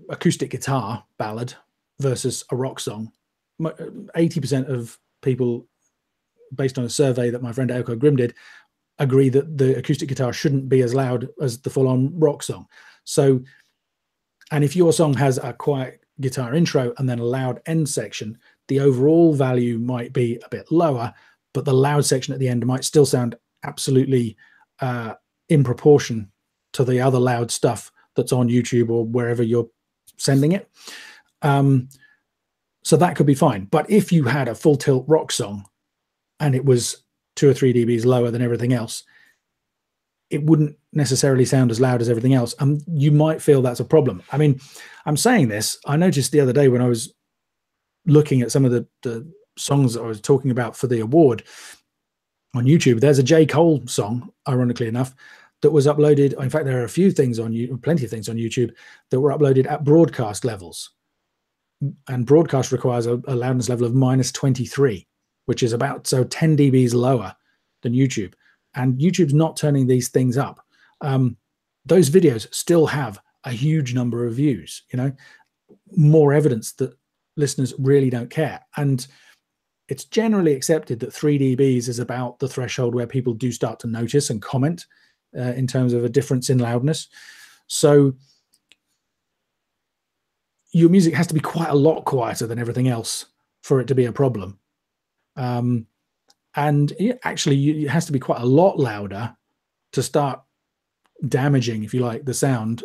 acoustic guitar ballad versus a rock song, 80% of people, based on a survey that my friend Elko Grimm did, agree that the acoustic guitar shouldn't be as loud as the full-on rock song. So, and if your song has a quiet guitar intro and then a loud end section, the overall value might be a bit lower, but the loud section at the end might still sound absolutely in proportion to the other loud stuff that's on YouTube or wherever you're sending it. So that could be fine. But if you had a full tilt rock song and it was 2 or 3 dBs lower than everything else, it wouldn't necessarily sound as loud as everything else. And you might feel that's a problem. I mean, I'm saying this, I noticed the other day when I was looking at some of the songs that I was talking about for the award on YouTube, there's a J. Cole song, ironically enough, that was uploaded. In fact, there are a few things on you, plenty of things on YouTube that were uploaded at broadcast levels. And broadcast requires a loudness level of -23, which is about 10 dBs lower than YouTube. And YouTube's not turning these things up. Those videos still have a huge number of views, you know, more evidence that listeners really don't care. And it's generally accepted that 3 dBs is about the threshold where people do start to notice and comment in terms of a difference in loudness. So your music has to be quite a lot quieter than everything else for it to be a problem. And actually, it has to be quite a lot louder to start damaging, if you like, the sound,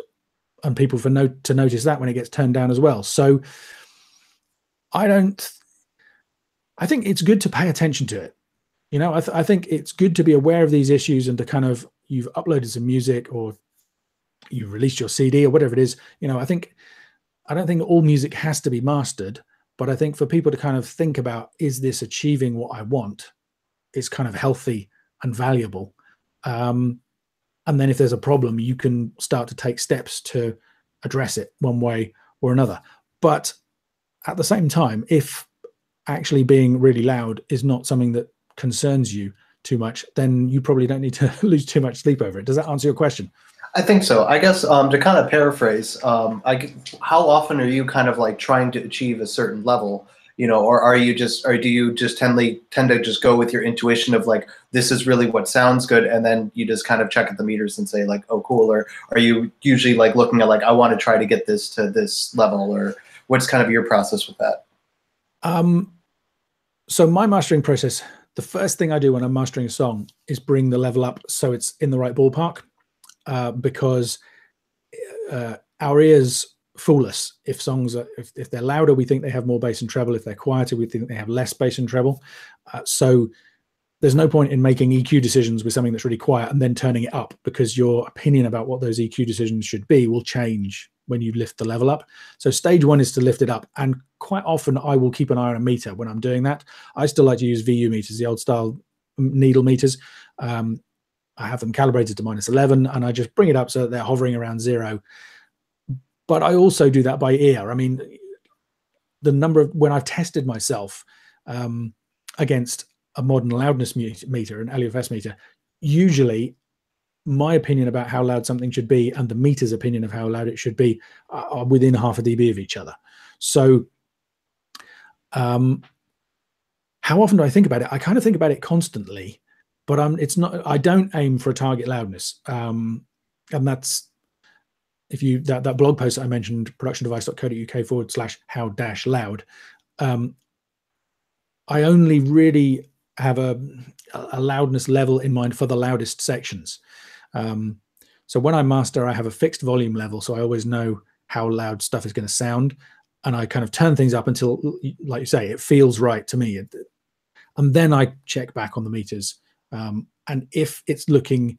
and people to notice that when it gets turned down as well. So I think it's good to pay attention to it. You know, I think it's good to be aware of these issues and to kind of, you've uploaded some music or you've released your CD or whatever it is. You know, I don't think all music has to be mastered, but I think for people to kind of think about, is this achieving what I want, is kind of healthy and valuable. And then if there's a problem, you can start to take steps to address it one way or another. But at the same time, if actually being really loud is not something that concerns you too much, then you probably don't need to lose too much sleep over it. Does that answer your question? I think so. I guess to kind of paraphrase, how often are you kind of like trying to achieve a certain level, you know, or do you just tend to just go with your intuition of like, this is really what sounds good, and then you just kind of check at the meters and say like, oh, cool, or are you usually like looking at like, I want to try to get this to this level, or what's kind of your process with that? So my mastering process, the first thing I do when I'm mastering a song is bring the level up so it's in the right ballpark. Because our ears fool us. If songs are, if they're louder, we think they have more bass and treble. If they're quieter, we think they have less bass and treble. So there's no point in making EQ decisions with something that's really quiet and then turning it up, because your opinion about what those EQ decisions should be will change when you lift the level up. So stage one is to lift it up. And quite often I will keep an eye on a meter when I'm doing that. I still like to use VU meters, the old style needle meters. I have them calibrated to -11, and I just bring it up so that they're hovering around 0. But I also do that by ear. I mean, the number of, when I've tested myself against a modern loudness meter, an LUFS meter, usually my opinion about how loud something should be and the meter's opinion of how loud it should be are within half a dB of each other. So how often do I think about it? I kind of think about it constantly. But it's not. I don't aim for a target loudness, and that's that blog post that I mentioned, productiondevice.co.uk/how-loud. I only really have a loudness level in mind for the loudest sections. So when I master, I have a fixed volume level, so I always know how loud stuff is going to sound, and I kind of turn things up until, like you say, it feels right to me, and then I check back on the meters. And if it's looking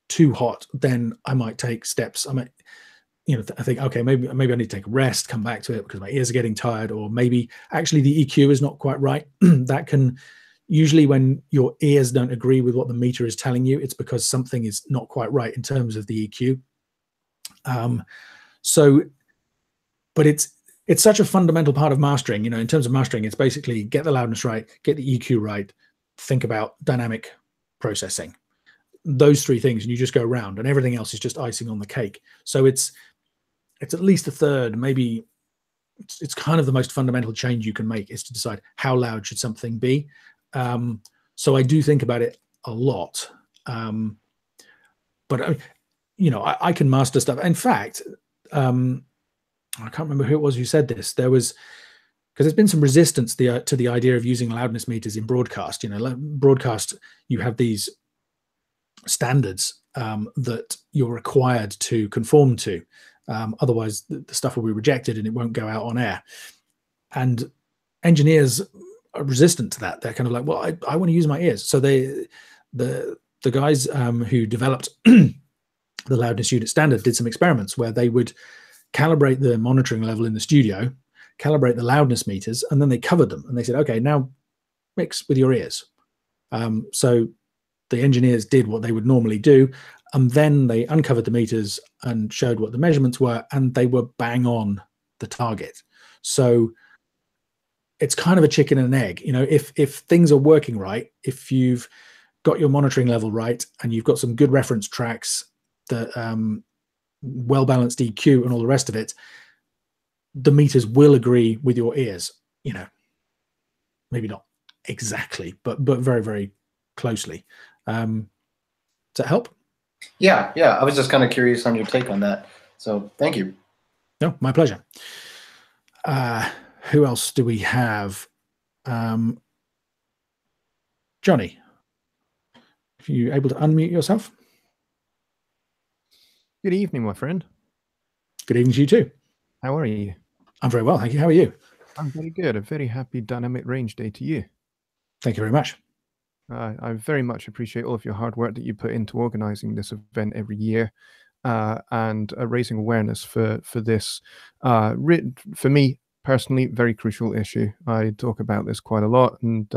too hot, then I might take steps. I might, you know, I think, okay, maybe I need to take a rest, come back to it because my ears are getting tired, or maybe actually the EQ is not quite right. That can usually, when your ears don't agree with what the meter is telling you, it's because something is not quite right in terms of the EQ. But it's such a fundamental part of mastering. You know, in terms of mastering, it's basically get the loudness right, get the EQ right, think about dynamic processing, those three things, and you just go around, and everything else is just icing on the cake. So it's at least a third, maybe it's kind of the most fundamental change you can make, is to decide how loud should something be. So I do think about it a lot, but you know, I can master stuff. In fact, I can't remember who it was who said this. There was, because there's been some resistance to the idea of using loudness meters in broadcast. You know, broadcast, you have these standards that you're required to conform to. Otherwise, the stuff will be rejected and it won't go out on air. And engineers are resistant to that. They're kind of like, well, I want to use my ears. So the the guys who developed the loudness unit standard did some experiments where they would calibrate the monitoring level in the studio, calibrate the loudness meters, and then they covered them. And they said, okay, now mix with your ears. So the engineers did what they would normally do, and then they uncovered the meters and showed what the measurements were, and they were bang on the target. So it's kind of a chicken and an egg. You know, if things are working right, if you've got your monitoring level right, and you've got some good reference tracks, the well-balanced EQ and all the rest of it, the meters will agree with your ears. You know, maybe not exactly, but very, very closely. Does that help? Yeah. I was just kind of curious on your take on that. So thank you. No, my pleasure. Who else do we have? Johnny, are you able to unmute yourself? Good evening, my friend. Good evening to you too. How are you? I'm very well, thank you. How are you? I'm very good. A very happy Dynamic Range Day to you. Thank you very much. I very much appreciate all of your hard work that you put into organizing this event every year, and raising awareness for this, for me personally, very crucial issue. I talk about this quite a lot, and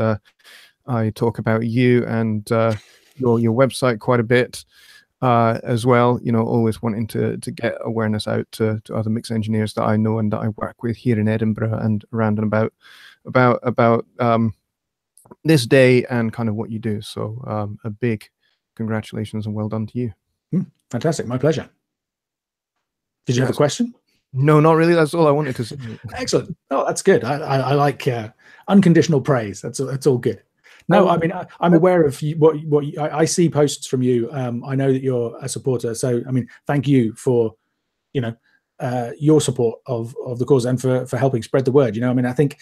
I talk about you and your website quite a bit as well. You know, always wanting to get awareness out to other mix engineers that I know and that I work with here in Edinburgh and around and about this day and kind of what you do. So a big congratulations and well done to you. Fantastic. My pleasure. Did you have a question? No, not really. That's all I wanted to say. Excellent. Oh, that's good. I like unconditional praise. That's all good. No, I mean, I'm aware of I see posts from you. I know that you're a supporter. So, I mean, thank you for, you know, your support of the cause and for helping spread the word. You know, I mean, I think,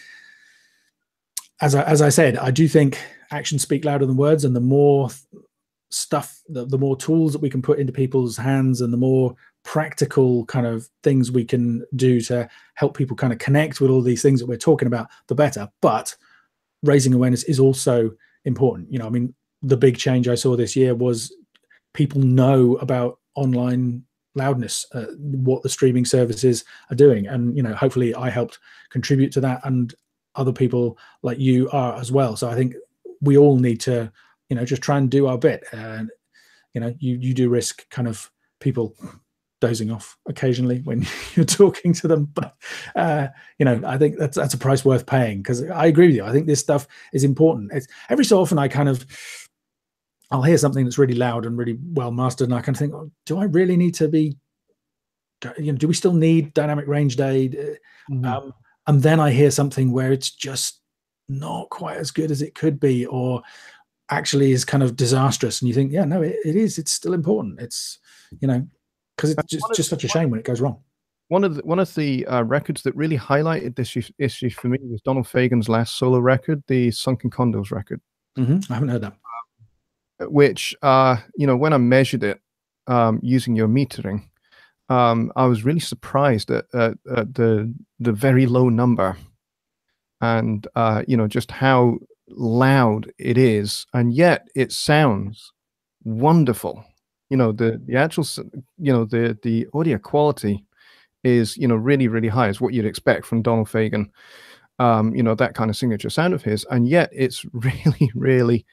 as I said, I do think actions speak louder than words, and the more stuff, the more tools that we can put into people's hands, and the more practical kind of things we can do to help people kind of connect with all these things that we're talking about, the better. But raising awareness is also important. You know, I mean, the big change I saw this year was people know about online loudness, what the streaming services are doing. And, you know, hopefully I helped contribute to that, and other people like you are as well. So I think we all need to, you know, just try and do our bit. And, you know, you do risk kind of people dozing off occasionally when you're talking to them, but you know, I think that's a price worth paying, because I agree with you. I think this stuff is important. It's every so often I'll hear something that's really loud and really well mastered, and I kind of think, oh, do I really need to be, you know, do we still need Dynamic Range Day? And then I hear something where it's just not quite as good as it could be, or actually is kind of disastrous, and you think, yeah, no, it is. It's still important. It's, you know, because it's just such a shame when it goes wrong. One of the records that really highlighted this issue for me was Donald Fagen's last solo record, the Sunken Condos record. I haven't heard that. Which, you know, when I measured it using your metering, I was really surprised at the very low number, and you know, just how loud it is, and yet it sounds wonderful. You know, the actual, you know, the audio quality is, you know, really, really high, is what you'd expect from Donald Fagen, you know, that kind of signature sound of his, and yet it's really, really,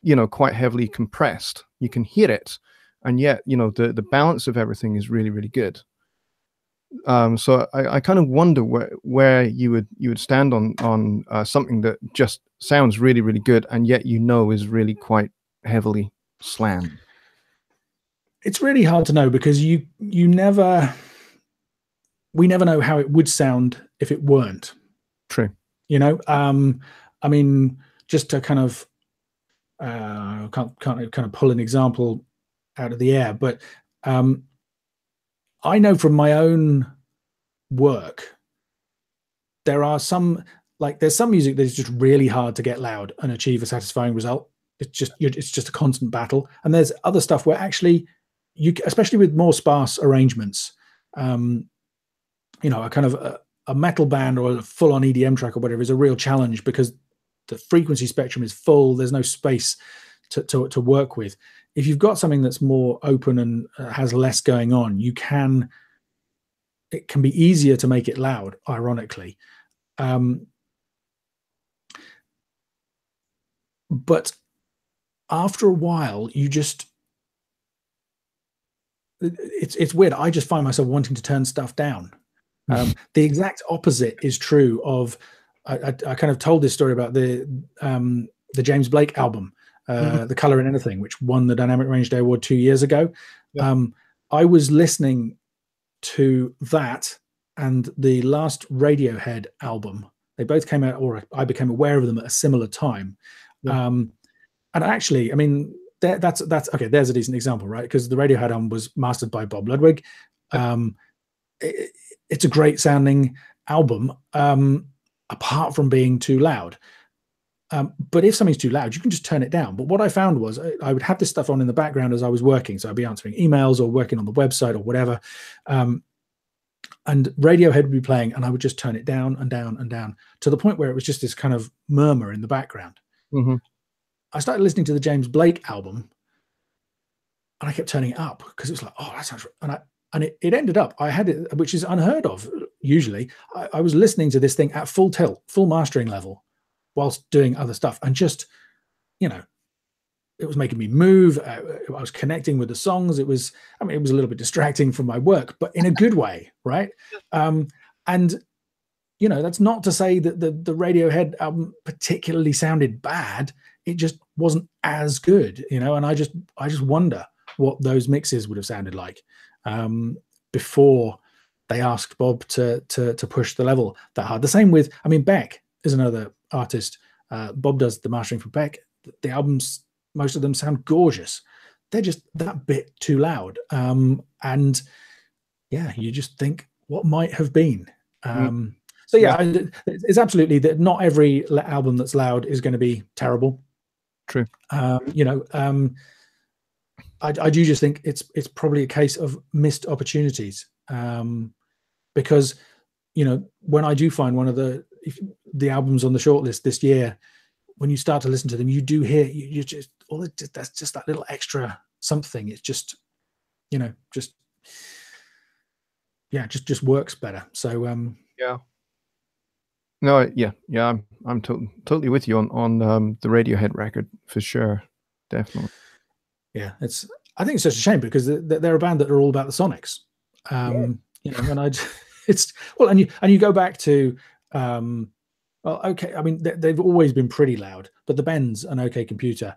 you know, quite heavily compressed. You can hear it, and yet, you know, the balance of everything is really, really good. So I kind of wonder where you would stand on something that just sounds really, really good, and yet, you know, is really quite heavily slammed. It's really hard to know, because we never know how it would sound if it weren't. True. You know, I mean, just to kind of can't kind of pull an example out of the air, but I know from my own work, there's some music that is just really hard to get loud and achieve a satisfying result. It's just a constant battle. And there's other stuff where actually especially with more sparse arrangements, you know, a kind of a metal band or a full-on EDM track or whatever is a real challenge, because the frequency spectrum is full. There's no space to work with. if you've got something that's more open and has less going on, it can be easier to make it loud, ironically. But after a while, it's weird. I just find myself wanting to turn stuff down. The exact opposite is true of, I kind of told this story about the James Blake album, The Color in Anything, which won the Dynamic Range Day Award 2 years ago. I was listening to that and the last Radiohead album. They both came out, or I became aware of them at a similar time. And actually, I mean, that's okay. There's a decent example, right? Because the Radiohead album was mastered by Bob Ludwig. It's a great sounding album, apart from being too loud. But if something's too loud, you can just turn it down. But what I found was I would have this stuff on in the background as I was working. So I'd be answering emails or working on the website or whatever. And Radiohead would be playing, and I would just turn it down and down and down to the point where it was just this kind of murmur in the background. I started listening to the James Blake album, and I kept turning it up because it was like, oh, that sounds. And it ended up, I had it, which is unheard of usually. I was listening to this thing at full tilt, full mastering level, whilst doing other stuff, and just, you know, it was making me move. I was connecting with the songs. It was a little bit distracting from my work, but in a good way, right? And you know, that's not to say that the Radiohead album particularly sounded bad. It just wasn't as good, you know. And I just wonder what those mixes would have sounded like before they asked Bob to push the level that hard. The same with, I mean, Beck is another artist. Bob does the mastering for Beck. The albums, most of them sound gorgeous. They're just that bit too loud. And yeah, you just think what might have been. So yeah, it's absolutely that not every album that's loud is going to be terrible. True. You know, I do just think it's probably a case of missed opportunities, because, you know, when I do find one of the albums on the shortlist this year, when you start to listen to them, you do hear you just that's just that little extra something. It's just, you know, just works better. So yeah. No, yeah, I'm totally with you on the Radiohead record for sure, definitely. Yeah, I think it's such a shame because they're a band that are all about the Sonics. You know, and and you go back to well, okay, I mean they've always been pretty loud, but the Bends and OK Computer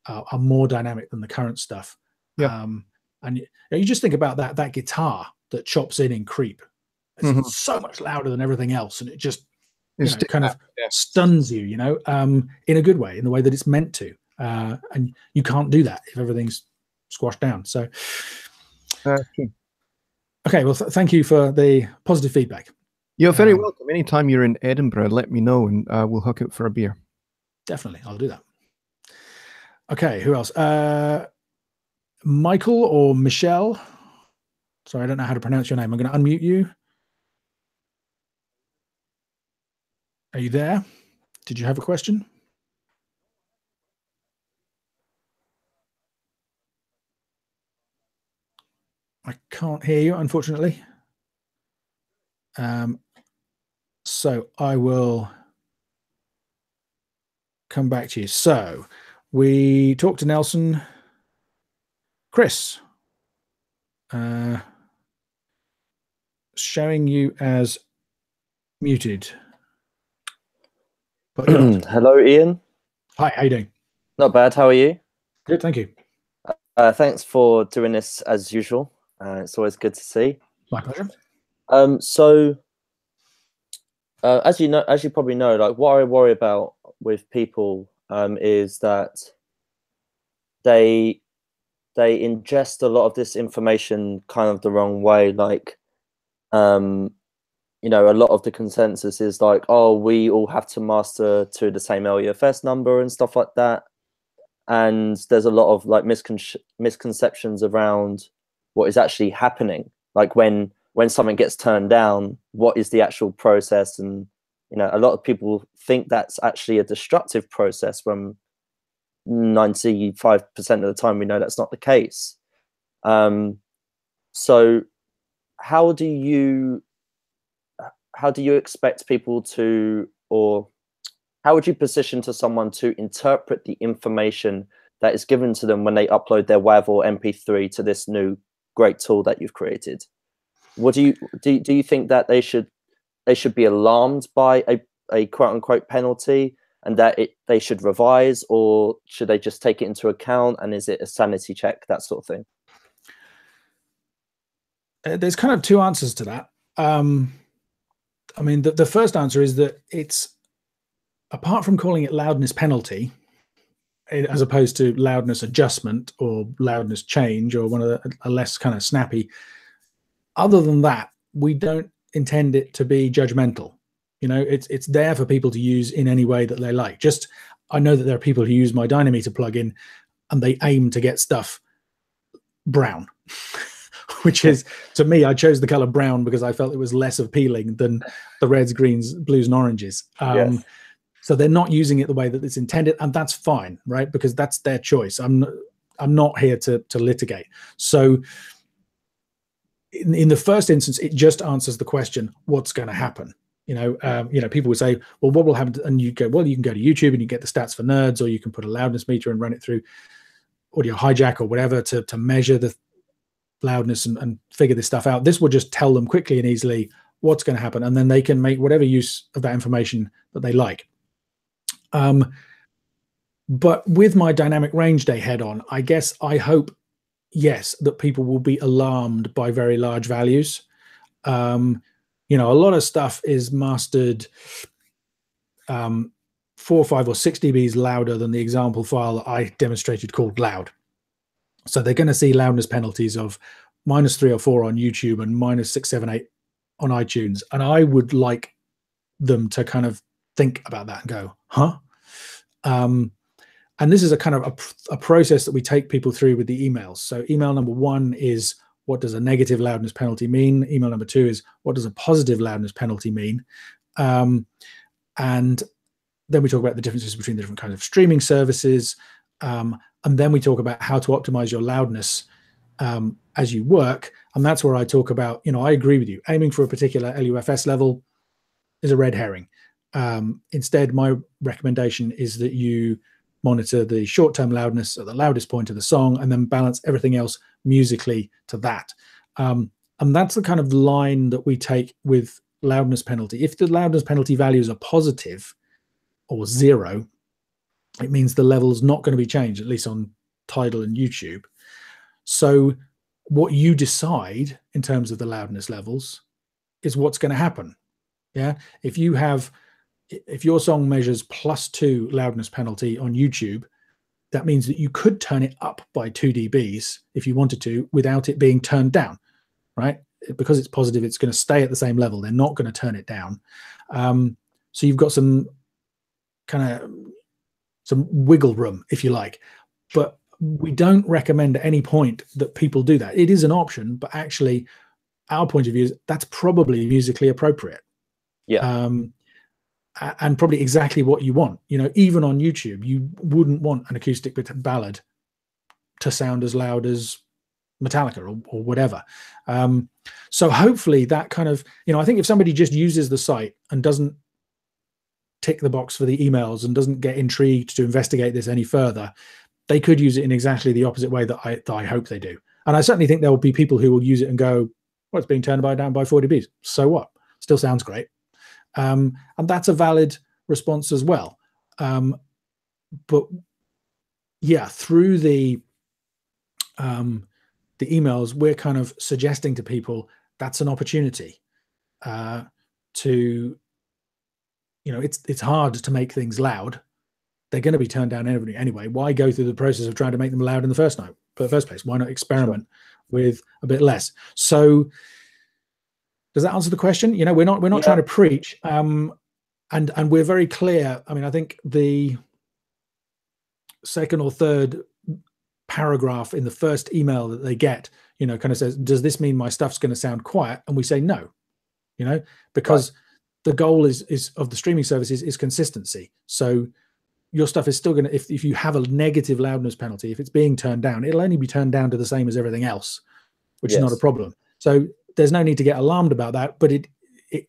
are more dynamic than the current stuff. And you just think about that guitar that chops in Creep. It's so much louder than everything else, and it just kind of stuns you, you know, in a good way, in the way that it's meant to. And you can't do that if everything's squashed down. So, okay, well, thank you for the positive feedback. You're very welcome. Anytime you're in Edinburgh, let me know, and we'll hook up for a beer. Definitely, I'll do that. Okay, who else? Michael or Michelle? Sorry, I don't know how to pronounce your name. I'm going to unmute you. Are you there? Did you have a question? I can't hear you, unfortunately. So I will come back to you. So we talked to Nelson. Chris, showing you as muted. Hello, Ian. Hi, how you doing? Not bad. How are you? Good, thank you. Thanks for doing this as usual. It's always good to see. My pleasure. So, as you probably know, like what I worry about with people is that they ingest a lot of this information kind of the wrong way. Like, you know, a lot of the consensus is like, oh, we all have to master to the same LEFS number and stuff like that. And there's a lot of like misconceptions around what is actually happening. Like when something gets turned down, what is the actual process? And, you know, a lot of people think that's actually a destructive process when 95% of the time we know that's not the case. So how do you expect people to, or how would you position to someone to interpret the information that is given to them when they upload their WAV or MP3 to this new great tool that you've created? What do you think that they should be alarmed by a quote unquote penalty, and that they should revise, or should they just take it into account, and is it a sanity check, that sort of thing? There's kind of two answers to that. I mean, the first answer is that it's, apart from calling it loudness penalty, as opposed to loudness adjustment or loudness change or one of a less kind of snappy, other than that, we don't intend it to be judgmental. You know, it's there for people to use in any way that they like. Just, I know that there are people who use my Dynameter plugin and they aim to get stuff brown, which is, to me, I chose the color brown because I felt it was less appealing than the reds, greens, blues, and oranges. Yes. So they're not using it the way that it's intended, and that's fine, right? Because that's their choice. I'm not here to litigate. So in the first instance, it just answers the question, what's going to happen? You know, people would say, well, what will happen? And you go, well, you can go to YouTube and you get the stats for nerds, or you can put a loudness meter and run it through Audio Hijack or whatever to measure the loudness and figure this stuff out. This will just tell them quickly and easily what's going to happen, and then they can make whatever use of that information that they like. But with my dynamic range day head on, I guess I hope, yes, that people will be alarmed by very large values. You know, a lot of stuff is mastered 4, 5, or 6 dBs louder than the example file that I demonstrated called loud. So they're going to see loudness penalties of -3 or 4 on YouTube and -6, 7, 8 on iTunes. And I would like them to kind of think about that and go, huh? And this is a kind of a process that we take people through with the emails. So email number 1 is, what does a negative loudness penalty mean? Email number 2 is, what does a positive loudness penalty mean? And then we talk about the differences between the different kinds of streaming services. And then we talk about how to optimize your loudness as you work. And that's where I talk about, you know, I agree with you. Aiming for a particular LUFS level is a red herring. Instead, my recommendation is that you monitor the short-term loudness at the loudest point of the song and then balance everything else musically to that. And that's the kind of line that we take with loudness penalty. If the loudness penalty values are positive or 0, it means the level's not going to be changed, at least on Tidal and YouTube. So what you decide in terms of the loudness levels is what's going to happen. Yeah. If your song measures +2 loudness penalty on YouTube, that means that you could turn it up by 2 dBs if you wanted to without it being turned down, right? Because it's positive, it's going to stay at the same level. They're not going to turn it down. So you've got some wiggle room, if you like. But we don't recommend at any point that people do that. It is an option, but actually our point of view is that's probably musically appropriate. Yeah. And probably exactly what you want. You know, even on YouTube, you wouldn't want an acoustic ballad to sound as loud as Metallica or whatever. So hopefully that kind of, you know, I think if somebody just uses the site and doesn't tick the box for the emails and doesn't get intrigued to investigate this any further, they could use it in exactly the opposite way that I hope they do. And I certainly think there will be people who will use it and go, well, it's being turned down by 4 dBs. So what? Still sounds great. And that's a valid response as well. But yeah, through the emails, we're kind of suggesting to people that's an opportunity to, you know, it's hard to make things loud. They're going to be turned down anyway. Why go through the process of trying to make them loud in the first place? Why not experiment with a bit less? So does that answer the question? You know, we're not trying to preach, and we're very clear. I mean, I think the second or third paragraph in the first email that they get, you know, kind of says, does this mean my stuff's going to sound quiet? And we say no, you know, because the goal is of the streaming services is consistency. So your stuff is still going to, if you have a negative loudness penalty, if it's being turned down, it'll only be turned down to the same as everything else, which is not a problem. So there's no need to get alarmed about that, but it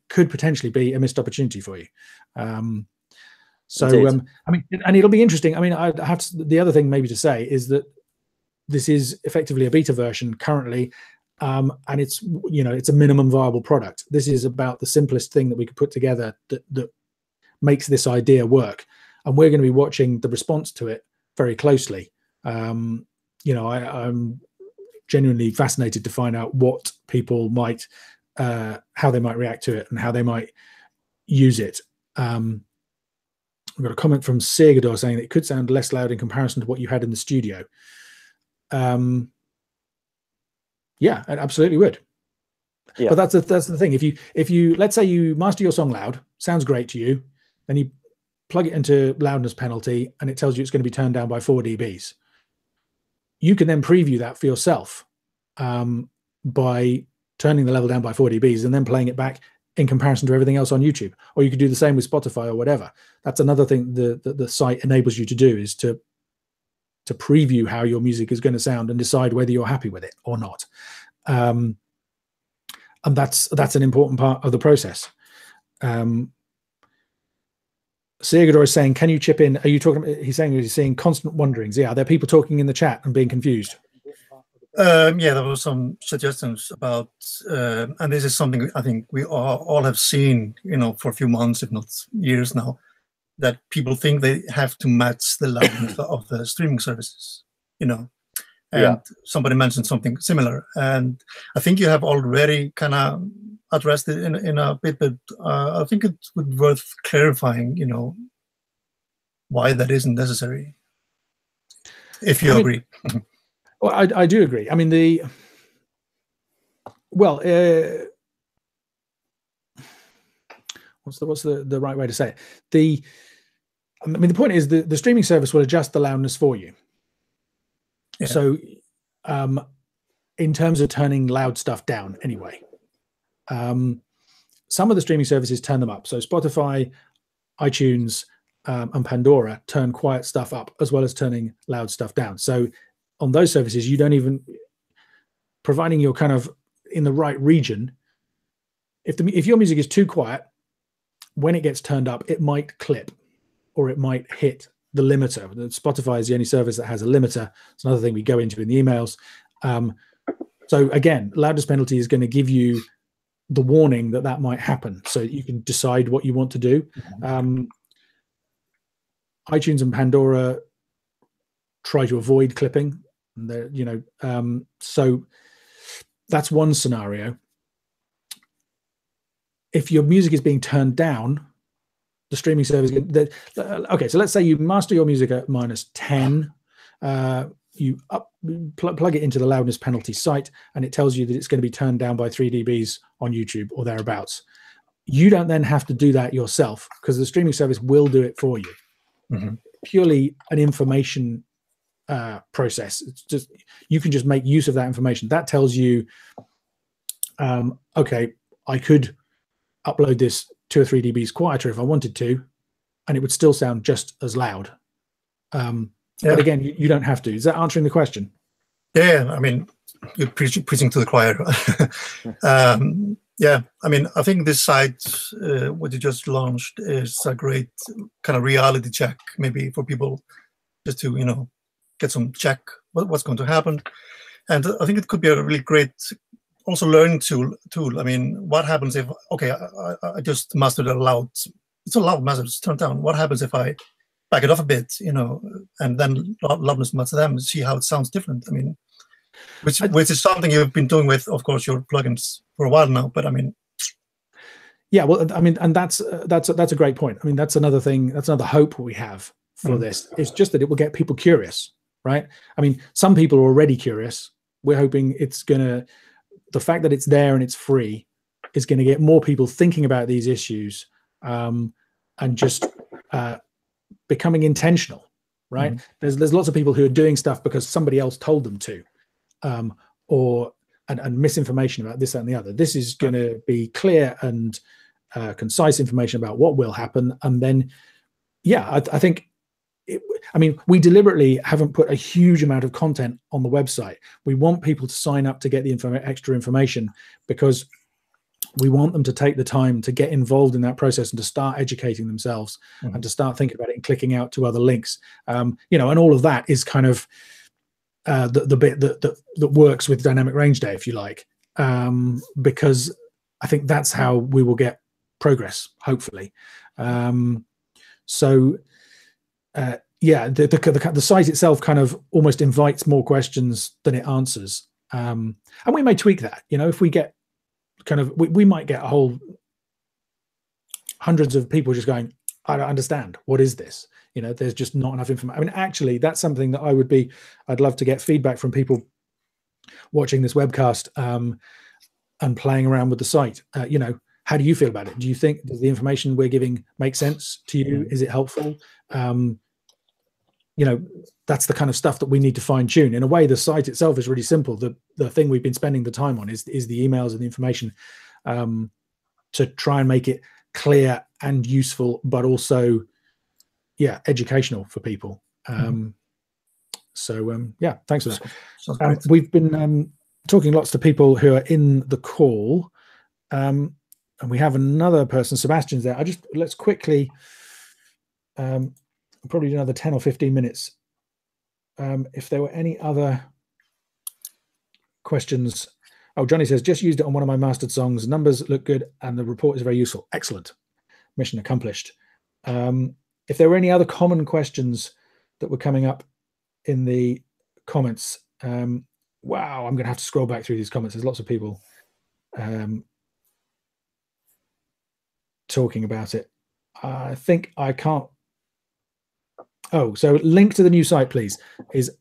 could potentially be a missed opportunity for you. I mean, and it'll be interesting. I mean, I have to, the other thing maybe to say is that this is effectively a beta version currently, and it's, you know, it's a minimum viable product. This is about the simplest thing that we could put together that makes this idea work, and we're going to be watching the response to it very closely. You know, I'm genuinely fascinated to find out what people might, how they might react to it and how they might use it. We've got a comment from Segador saying that it could sound less loud in comparison to what you had in the studio. Yeah, it absolutely would. Yeah. But that's the thing. If you let's say you master your song loud, sounds great to you, then you plug it into loudness penalty and it tells you it's going to be turned down by 4 dBs. You can then preview that for yourself by turning the level down by 4 dBs and then playing it back in comparison to everything else on YouTube. Or you could do the same with Spotify or whatever. That's another thing the site enables you to do, is to preview how your music is going to sound and decide whether you're happy with it or not. And that's an important part of the process. Segador is saying, can you chip in? Are you talking about, he's saying he's seeing constant wanderings. Yeah, there are people talking in the chat and being confused. Yeah, there were some suggestions about, and this is something I think we all have seen, you know, for a few months, if not years now, that people think they have to match the loudness of the streaming services, you know. And somebody mentioned something similar, and I think you have already kind of addressed it in a bit, but I think it would be worth clarifying, you know, why that isn't necessary, if you agree. Well, I do agree. I mean, what's the right way to say it? I mean, the point is the streaming service will adjust the loudness for you. Yeah. So, in terms of turning loud stuff down, anyway, some of the streaming services turn them up. So Spotify, iTunes, and Pandora turn quiet stuff up as well as turning loud stuff down. So on those services, you don't even, providing you're kind of in the right region, if your music is too quiet, when it gets turned up, it might clip or it might hit the limiter. Spotify is the only service that has a limiter. It's another thing we go into in the emails. So again, loudness penalty is going to give you the warning that might happen, so you can decide what you want to do. iTunes and Pandora try to avoid clipping, and you know, so that's one scenario. If your music is being turned down, the streaming service, okay, so let's say you master your music at -10, you plug it into the loudness penalty site, and it tells you that it's going to be turned down by 3 dBs on YouTube or thereabouts. You don't then have to do that yourself, because the streaming service will do it for you. Mm-hmm. Purely an information process. It's just, you can just make use of that information. That tells you, okay, I could upload this 2 or 3 dBs quieter if I wanted to, and it would still sound just as loud. But again, you don't have to. Is that answering the question? Yeah, I mean, you're preaching to the choir. Yeah, I mean, I think this site, what you just launched, is a great kind of reality check, maybe for people just to, you know, get some check what's going to happen. And I think it could be a really great also learning tool. I mean, what happens if, okay, I just mastered a loud, it's a loud master, it's turned down. What happens if I back it off a bit, you know, and then loudness match them and see how it sounds different? I mean, which is something you've been doing with, of course, your plugins for a while now. But I mean, yeah, well, I mean, and that's a great point. I mean, that's another thing. That's another hope we have for this. It's just that it will get people curious, right? I mean, some people are already curious. We're hoping it's gonna, the fact that it's there and it's free is going to get more people thinking about these issues, and just becoming intentional, right? Mm-hmm. There's lots of people who are doing stuff because somebody else told them to, and misinformation about this, that, and the other. This is going to be clear and concise information about what will happen. And then, yeah, I think I mean, we deliberately haven't put a huge amount of content on the website. We want people to sign up to get the extra information, because we want them to take the time to get involved in that process and to start educating themselves and to start thinking about it and clicking out to other links. You know, and all of that is kind of the bit that works with dynamic range day, if you like, because I think that's how we will get progress, hopefully. Yeah, the site itself kind of almost invites more questions than it answers, and we may tweak that. You know, if we get kind of, we might get a whole hundreds of people just going, I don't understand, what is this? You know, there's just not enough information. I mean, actually, that's something that I'd love to get feedback from people watching this webcast and playing around with the site. You know, how do you feel about it? Do you think, does the information we're giving make sense to you? Is it helpful? You know, that's the kind of stuff that we need to fine tune. In a way, the site itself is really simple. The thing we've been spending the time on is the emails and the information, to try and make it clear and useful, but also, yeah, educational for people. Yeah, thanks for that. We've been talking lots to people who are in the call, and we have another person, Sebastian's there. Let's quickly, probably another 10 or 15 minutes. If there were any other questions. Oh, Johnny says, just used it on one of my mastered songs. Numbers look good and the report is very useful. Excellent. Mission accomplished. If there were any other common questions that were coming up in the comments, wow, I'm going to have to scroll back through these comments. There's lots of people talking about it. I think I can't. Oh, so link to the new site, please, is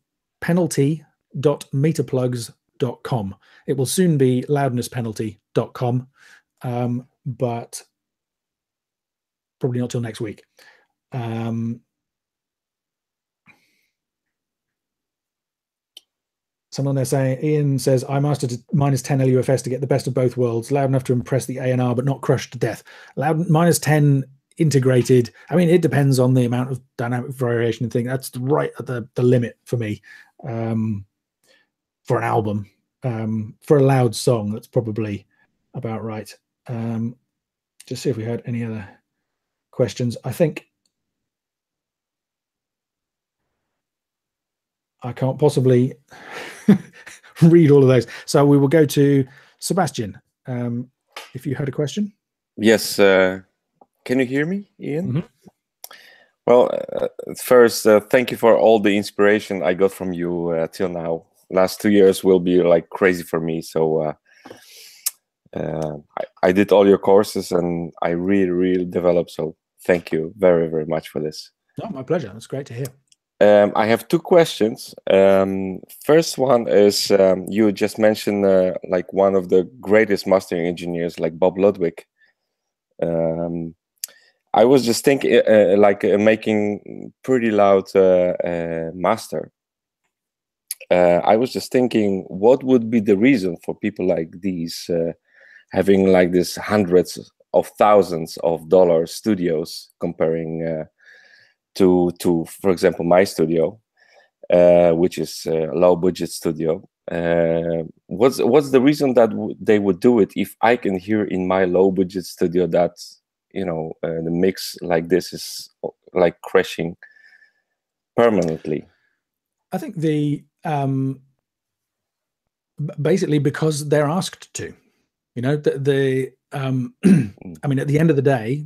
penalty.meterplugs.com. It will soon be loudnesspenalty.com, but probably not till next week. Someone there saying, Ian says, I mastered -10 LUFS to get the best of both worlds, loud enough to impress the A&R, but not crushed to death. Loud -10 integrated. I mean, it depends on the amount of dynamic variation and thing. That's right at the limit for me, for an album. For a loud song, that's probably about right. Just see if we had any other questions. I think I can't possibly read all of those. So we will go to Sebastian. If you had a question. Yes. Can you hear me, Ian? Mm-hmm. Well, first, thank you for all the inspiration I got from you till now. Last 2 years will be like crazy for me. So I did all your courses and I really developed. So thank you very, very much for this. Oh, my pleasure. That's great to hear. I have two questions. First one is, you just mentioned like one of the greatest mastering engineers, like Bob Ludwig. I was just thinking, making pretty loud master. I was just thinking, what would be the reason for people like these having like this hundreds of thousands of dollars studios comparing to, for example, my studio, which is a low budget studio. What's the reason that they would do it if I can hear in my low budget studio that, you know, the mix like this is like crashing permanently? I think basically because they're asked to, you know, I mean, at the end of the day,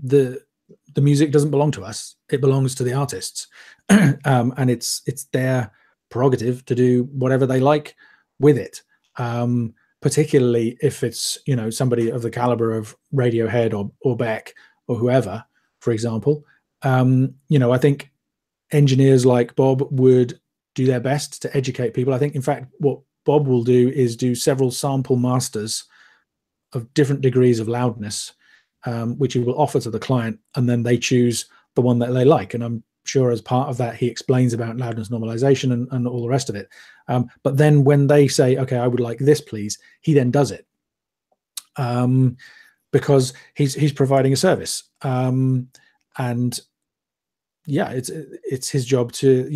the music doesn't belong to us; it belongs to the artists, and it's their prerogative to do whatever they like with it. Particularly if it's, you know, somebody of the caliber of Radiohead or Beck or whoever, for example. You know, I think engineers like Bob would do their best to educate people. I think, in fact, what Bob will do is do several sample masters of different degrees of loudness, which he will offer to the client, and then they choose the one that they like. And I'm sure as part of that, he explains about loudness normalization and all the rest of it. But then when they say, okay, I would like this, please, he then does it, because he's providing a service. And yeah, it's his job to,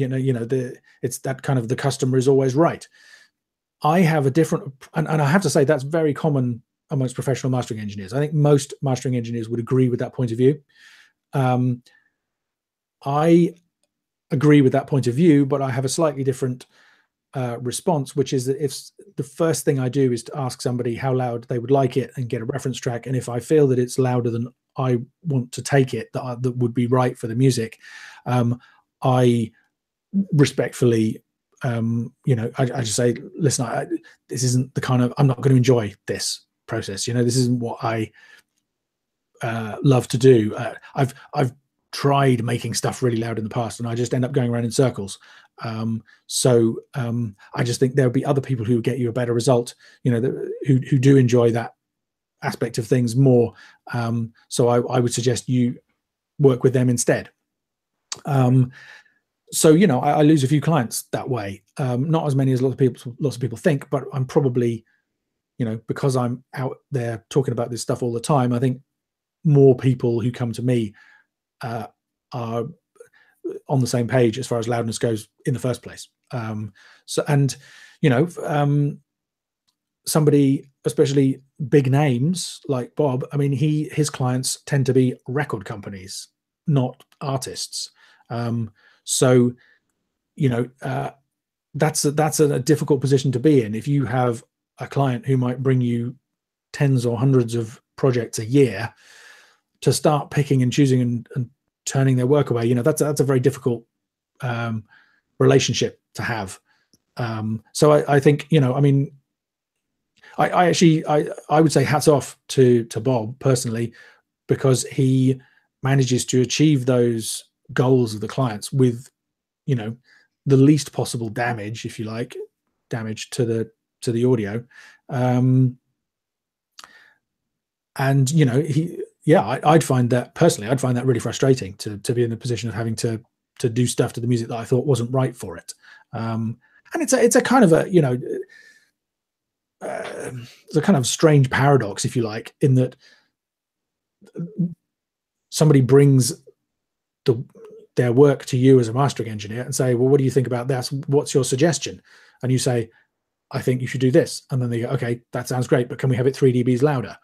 it's that kind of, the customer is always right. I have a different, and I have to say that's very common amongst professional mastering engineers. I think most mastering engineers would agree with that point of view. I agree with that point of view, but I have a slightly different response, which is that if the first thing I do is to ask somebody how loud they would like it and get a reference track, and if I feel that it's louder than I want to take it, that would be right for the music, I respectfully, I just say, listen, this isn't the kind of, I'm not going to enjoy this process. This isn't what I love to do. I've tried making stuff really loud in the past, and I just end up going around in circles. So I just think there'll be other people who get you a better result, who do enjoy that aspect of things more. So I would suggest you work with them instead. So I lose a few clients that way. Not as many as lots of people think, but I'm probably, because I'm out there talking about this stuff all the time, I think more people who come to me are on the same page as far as loudness goes in the first place. Somebody, especially big names like Bob, I mean, his clients tend to be record companies, not artists. So that's a difficult position to be in. If you have a client who might bring you tens or hundreds of projects a year, to start picking and choosing and turning their work away, that's a very difficult relationship to have. So I think, I actually would say hats off to Bob personally, because he manages to achieve those goals of the clients with, the least possible damage, if you like, damage to the audio. I'd find that personally, really frustrating to be in the position of having to do stuff to the music that I thought wasn't right for it. And it's a kind of it's a kind of strange paradox, if you like, in that somebody brings their work to you as a mastering engineer and say, well, what do you think about that? What's your suggestion? And you say, I think you should do this. And then they go, okay, that sounds great, but can we have it 3 dBs louder?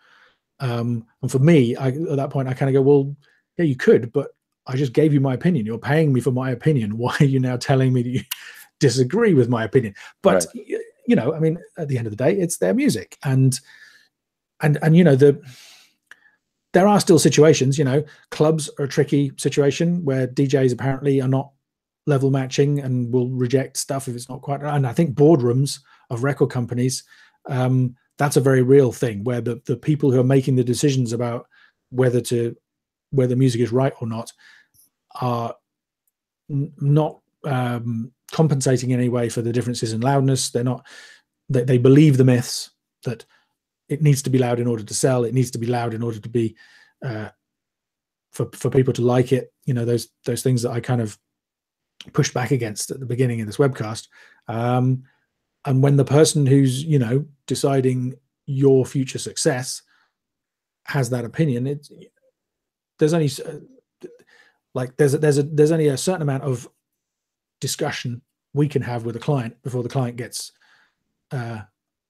And for me, at that point, I kind of go, well, yeah, you could, but I just gave you my opinion. You're paying me for my opinion. Why are you now telling me that you disagree with my opinion? But, right. I mean, at the end of the day, it's their music. And there are still situations, clubs are a tricky situation where DJs apparently are not level matching and will reject stuff if it's not quite. And I think boardrooms of record companies, that's a very real thing, where the people who are making the decisions about whether music is right or not are not compensating in any way for the differences in loudness. They believe the myths that it needs to be loud in order to sell. It needs to be loud in order to be for people to like it. Those things that I kind of pushed back against at the beginning of this webcast. And when the person who's deciding your future success has that opinion, there's only there's only a certain amount of discussion we can have with a client before the client gets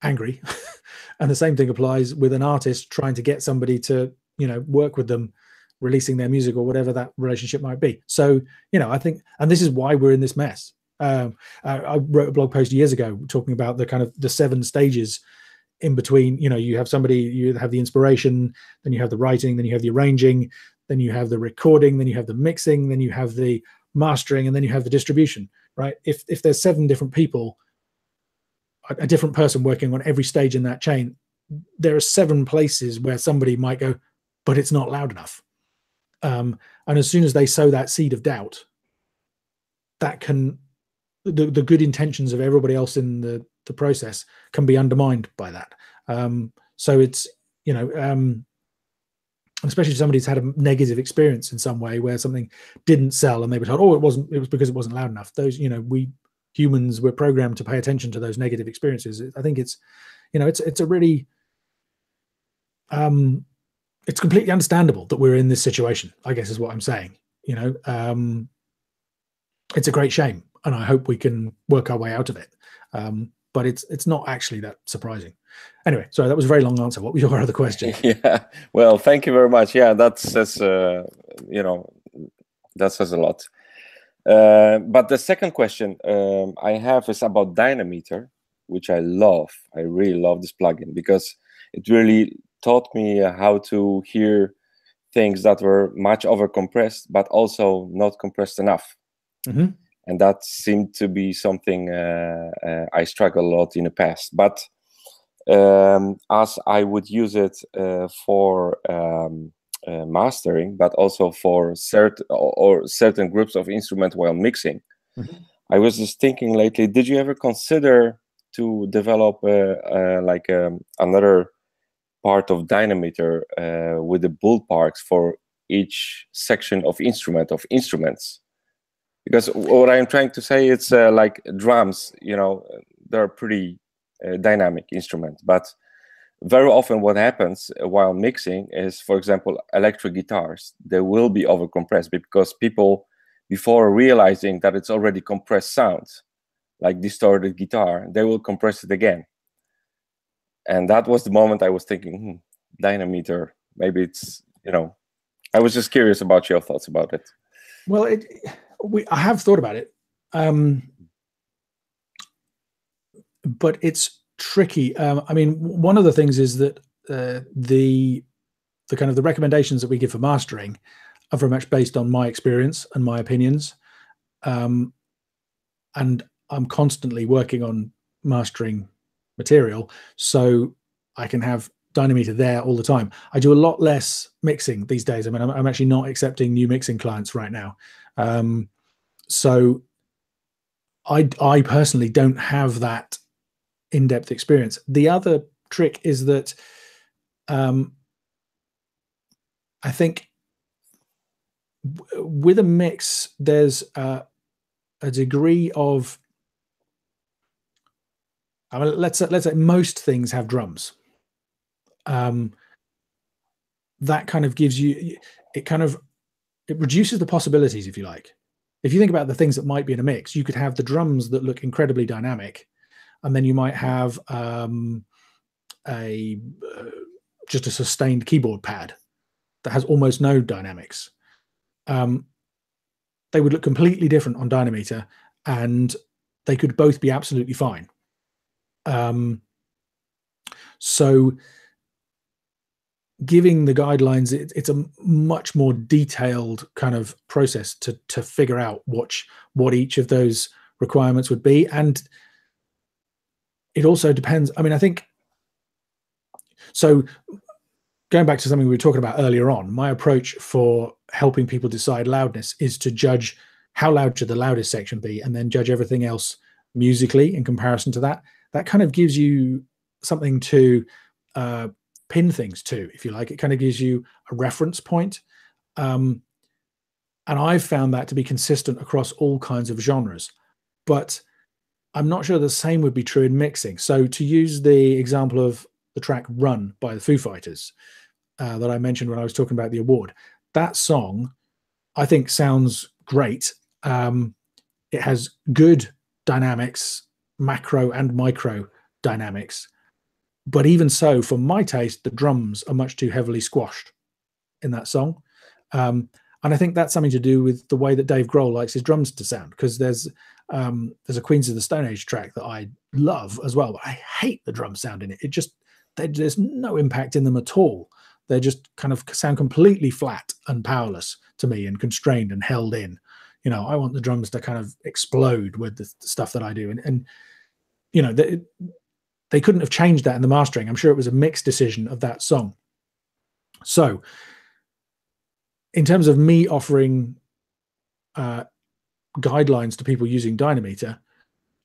angry. And the same thing applies with an artist trying to get somebody to work with them, releasing their music or whatever that relationship might be. So I think, and this is why we're in this mess. I wrote a blog post years ago talking about the kind of the 7 stages in between. You have somebody, you have the inspiration, then you have the writing, then you have the arranging, then you have the recording, then you have the mixing, then you have the mastering, and then you have the distribution, right? If there's 7 different people, a different person working on every stage in that chain, there are 7 places where somebody might go, but it's not loud enough. And as soon as they sow that seed of doubt, that can, the good intentions of everybody else in the process can be undermined by that. So it's, especially if somebody's had a negative experience in some way where something didn't sell and they were told, oh, it was because it wasn't loud enough. Those, we humans were programmed to pay attention to those negative experiences. I think it's, it's a really, it's completely understandable that we're in this situation, I guess is what I'm saying. it's a great shame, and I hope we can work our way out of it. But it's not actually that surprising. Anyway, sorry, that was a very long answer. What was your other question? Yeah, well, thank you very much. Yeah, that says that says a lot. But the second question I have is about Dynameter, which I love. I really love this plugin because it really taught me how to hear things that were much overcompressed, but also not compressed enough. Mm-hmm. And that seemed to be something I struggled a lot in the past. But as I would use it for mastering, but also for certain groups of instruments while mixing, mm-hmm. I was just thinking lately, did you ever consider to develop another part of Dynameter with the ballparks for each section of instruments? Because what I'm trying to say, it's like drums, they're pretty dynamic instrument, but very often what happens while mixing is, for example, electric guitars, they will be overcompressed because people, before realizing that it's already compressed sound, like distorted guitar, they will compress it again. And that was the moment I was thinking, Dynameter, maybe it's, I was just curious about your thoughts about it. Well, I have thought about it, but it's tricky. I mean, one of the things is that the kind of the recommendations that we give for mastering are very much based on my experience and my opinions, and I'm constantly working on mastering material, so I can have Dynameter there all the time. I do a lot less mixing these days. I mean, I'm actually not accepting new mixing clients right now. So I personally don't have that in-depth experience. The other trick is that I think with a mix, there's a degree of, I mean, let's say most things have drums. That kind of gives you, it reduces the possibilities, if you like. If you think about the things that might be in a mix, you could have the drums that look incredibly dynamic, and then you might have just a sustained keyboard pad that has almost no dynamics. They would look completely different on Dynameter, and they could both be absolutely fine. So giving the guidelines, it's a much more detailed kind of process to figure out what each of those requirements would be. And it also depends. I mean, I think, so going back to something we were talking about earlier on, my approach for helping people decide loudness is to judge how loud should the loudest section be, and then judge everything else musically in comparison to that. That kind of gives you something to pin things to, if you like. It kind of gives you a reference point. And I've found that to be consistent across all kinds of genres. But I'm not sure the same would be true in mixing. So to use the example of the track Run by the Foo Fighters that I mentioned when I was talking about the award, that song, I think, sounds great. It has good dynamics, macro and micro dynamics. But even so, for my taste, the drums are much too heavily squashed in that song. And I think that's something to do with the way that Dave Grohl likes his drums to sound, because there's a Queens of the Stone Age track that I love as well, but I hate the drum sound in it. There's no impact in them at all. They just kind of sound completely flat and powerless to me, and constrained and held in. I want the drums to kind of explode with the stuff that I do. And they couldn't have changed that in the mastering. I'm sure it was a mixed decision of that song. So in terms of me offering guidelines to people using Dynameter,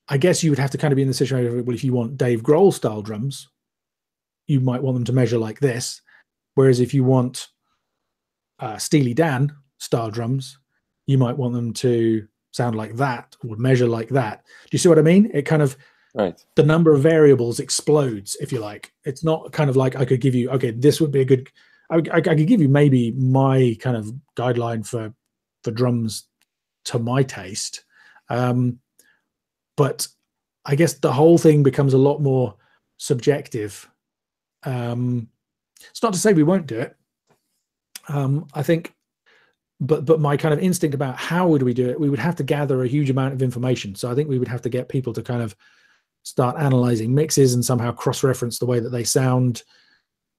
I guess you would have to kind of be in the situation of, well, if you want Dave Grohl style drums, you might want them to measure like this. Whereas if you want Steely Dan style drums, you might want them to sound like that, or measure like that. Do you see what I mean? It kind of, right, the number of variables explodes, if you like. It's not kind of like I could give you, okay, this would be a good, I could give you maybe my kind of guideline for drums to my taste, But I guess the whole thing becomes a lot more subjective. It's not to say we won't do it. I think, but my kind of instinct about how would we do it, we would have to gather a huge amount of information. So I think we would have to get people to kind of start analyzing mixes and somehow cross-reference the way that they sound.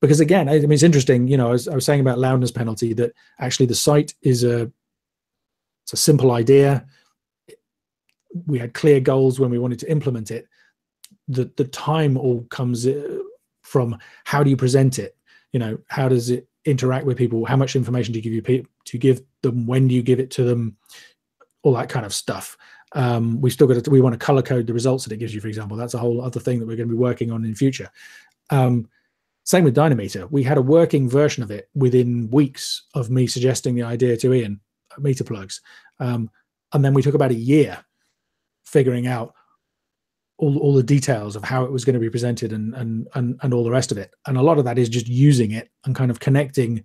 Because again, I mean, it's interesting, I was saying about loudness penalty, that actually the site is it's a simple idea. We had clear goals when we wanted to implement it. The time all comes from how do you present it? How does it interact with people? How much information do you give them? When do you give it to them? All that kind of stuff. We want to color code the results that it gives you, for example. That's a whole other thing that we're going to be working on in future. Same with Dynameter. We had a working version of it within weeks of me suggesting the idea to Ian at MeterPlugs. And then we took about a year figuring out all the details of how it was going to be presented and all the rest of it. And a lot of that is just using it and kind of connecting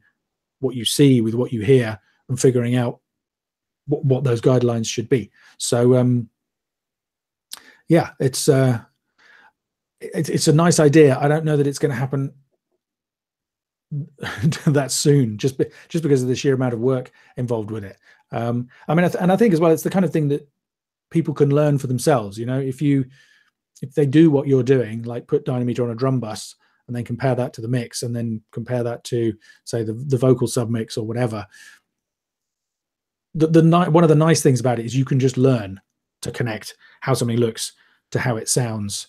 what you see with what you hear and figuring out what those guidelines should be. So yeah, it's a nice idea. I don't know that it's going to happen that soon, just because of the sheer amount of work involved with it. I mean, and I think as well, it's the kind of thing that people can learn for themselves. If they do what you're doing, like put Dynameter on a drum bus and then compare that to the mix, and then compare that to, say, the vocal submix or whatever. One of the nice things about it is you can just learn to connect how something looks to how it sounds,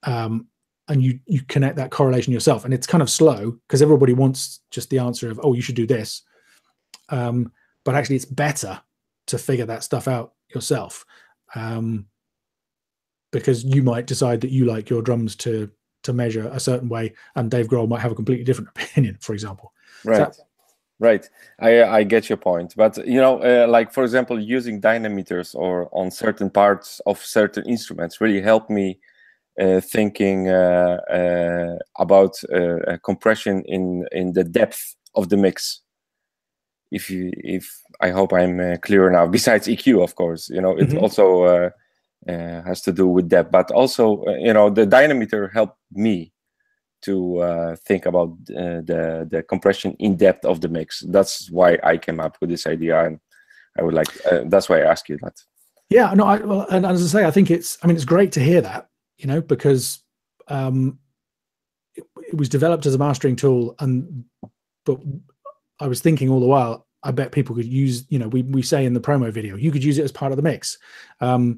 and you connect that correlation yourself. And it's kind of slow because everybody wants just the answer of, oh, you should do this, but actually it's better to figure that stuff out yourself, because you might decide that you like your drums to measure a certain way, and Dave Grohl might have a completely different opinion, for example. Right. Right. I get your point. But, like, for example, using dynameters or on certain parts of certain instruments really helped me thinking about compression in the depth of the mix. If I hope I'm clear now. Besides EQ, of course, it also has to do with depth. But also, the dynameter helped me to think about the compression in depth of the mix. That's why I came up with this idea, and I would like. That's why I asked you that. Yeah, no. And as I say, I think it's great to hear that, because it was developed as a mastering tool, but I was thinking all the while, I bet people could use. We say in the promo video, you could use it as part of the mix. So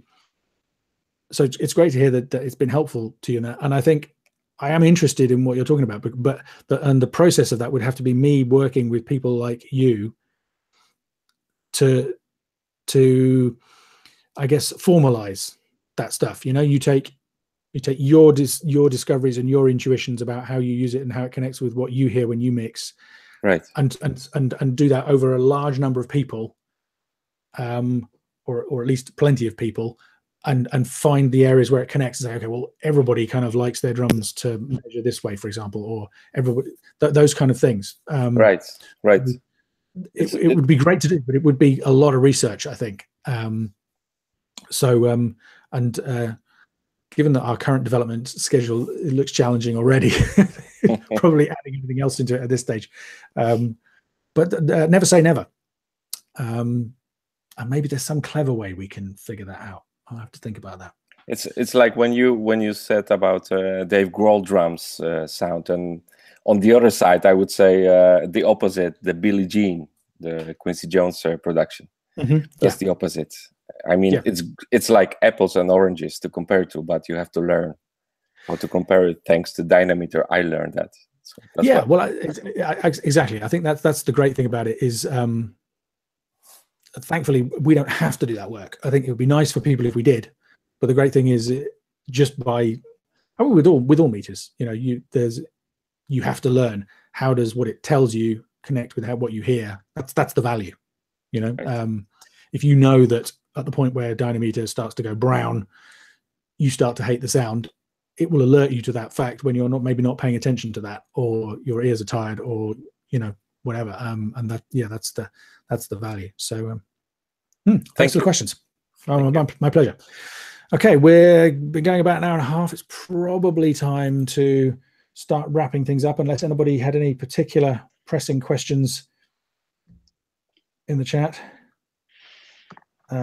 it's great to hear that it's been helpful to you, and I think I am interested in what you're talking about, but the process of that would have to be me working with people like you to I guess formalize that stuff. You take your discoveries and your intuitions about how you use it and how it connects with what you hear when you mix, right? And do that over a large number of people, or at least plenty of people. And find the areas where it connects and say, okay, well, everybody kind of likes their drums to measure this way, for example, or everybody, those kind of things. Right. It would be great to do, but it would be a lot of research, I think. Given that our current development schedule, it looks challenging already, probably adding anything else into it at this stage. But never say never. And maybe there's some clever way we can figure that out. I'll have to think about that. It's like when you said about Dave Grohl drums sound, and on the other side, I would say the opposite, the Billie Jean, the Quincy Jones production. That's the opposite. I mean, it's like apples and oranges to compare to, but you have to learn how to compare it. Thanks to Dynameter, I learned that. So exactly. I think that's the great thing about it is. Thankfully, we don't have to do that work. I think it would be nice for people if we did, but the great thing is, just by with all meters, you have to learn how does what it tells you connect with what you hear. That's the value, Right. If you know that at the point where Dynameter starts to go brown, you start to hate the sound, it will alert you to that fact when you're maybe not paying attention to that, or your ears are tired, or whatever. And that's the value. So thanks for the questions. Oh, my pleasure. Okay, we've been going about an hour and a half. It's probably time to start wrapping things up, unless anybody had any particular pressing questions in the chat.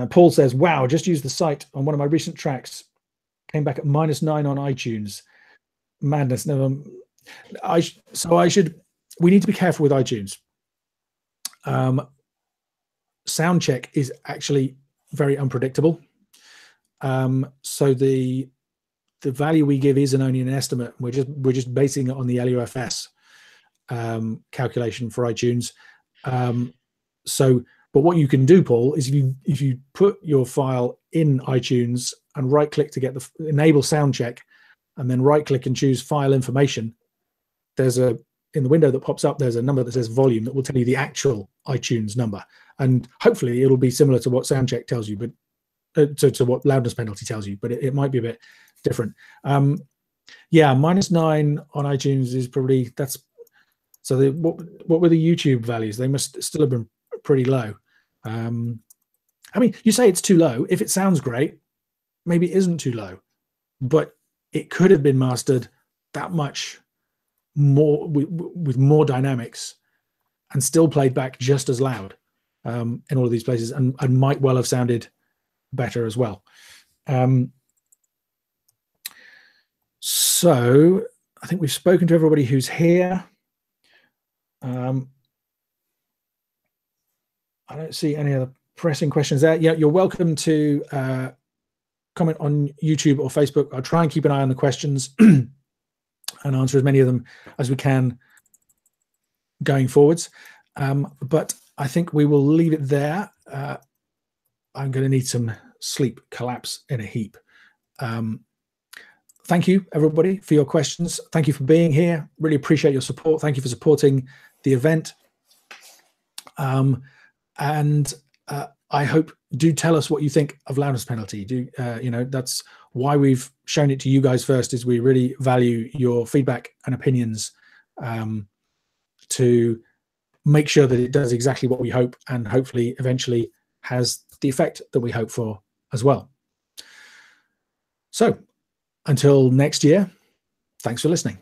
Paul says, wow, just used the site on one of my recent tracks. Came back at -9 on iTunes. Madness. Never. We need to be careful with iTunes. Sound check is actually very unpredictable. So the value we give isn't only an estimate. We're just basing it on the LUFS calculation for iTunes. But what you can do, Paul, is if you put your file in iTunes and right-click to get the enable sound check, and then right-click and choose file information, in the window that pops up, there's a number that says volume that will tell you the actual iTunes number, and hopefully it'll be similar to what sound check tells you, but to what loudness penalty tells you, but it might be a bit different. Yeah, -9 on iTunes is probably so. What were the YouTube values? They must still have been pretty low. I mean, you say it's too low. If it sounds great, maybe it isn't too low, but it could have been mastered that much more with more dynamics and still played back just as loud in all of these places, and might well have sounded better as well. So I think we've spoken to everybody who's here. I don't see any other pressing questions there. Yeah, you're welcome to comment on YouTube or Facebook. I'll try and keep an eye on the questions and answer as many of them as we can going forwards. But I think we will leave it there. I'm going to need some sleep, collapse in a heap. Thank you, everybody, for your questions. Thank you for being here. Really appreciate your support. Thank you for supporting the event. And I hope, do tell us what you think of loudness penalty. That's why we've shown it to you guys first, is we really value your feedback and opinions to make sure that it does exactly what we hope, and hopefully eventually has the effect that we hope for as well. So until next year, thanks for listening.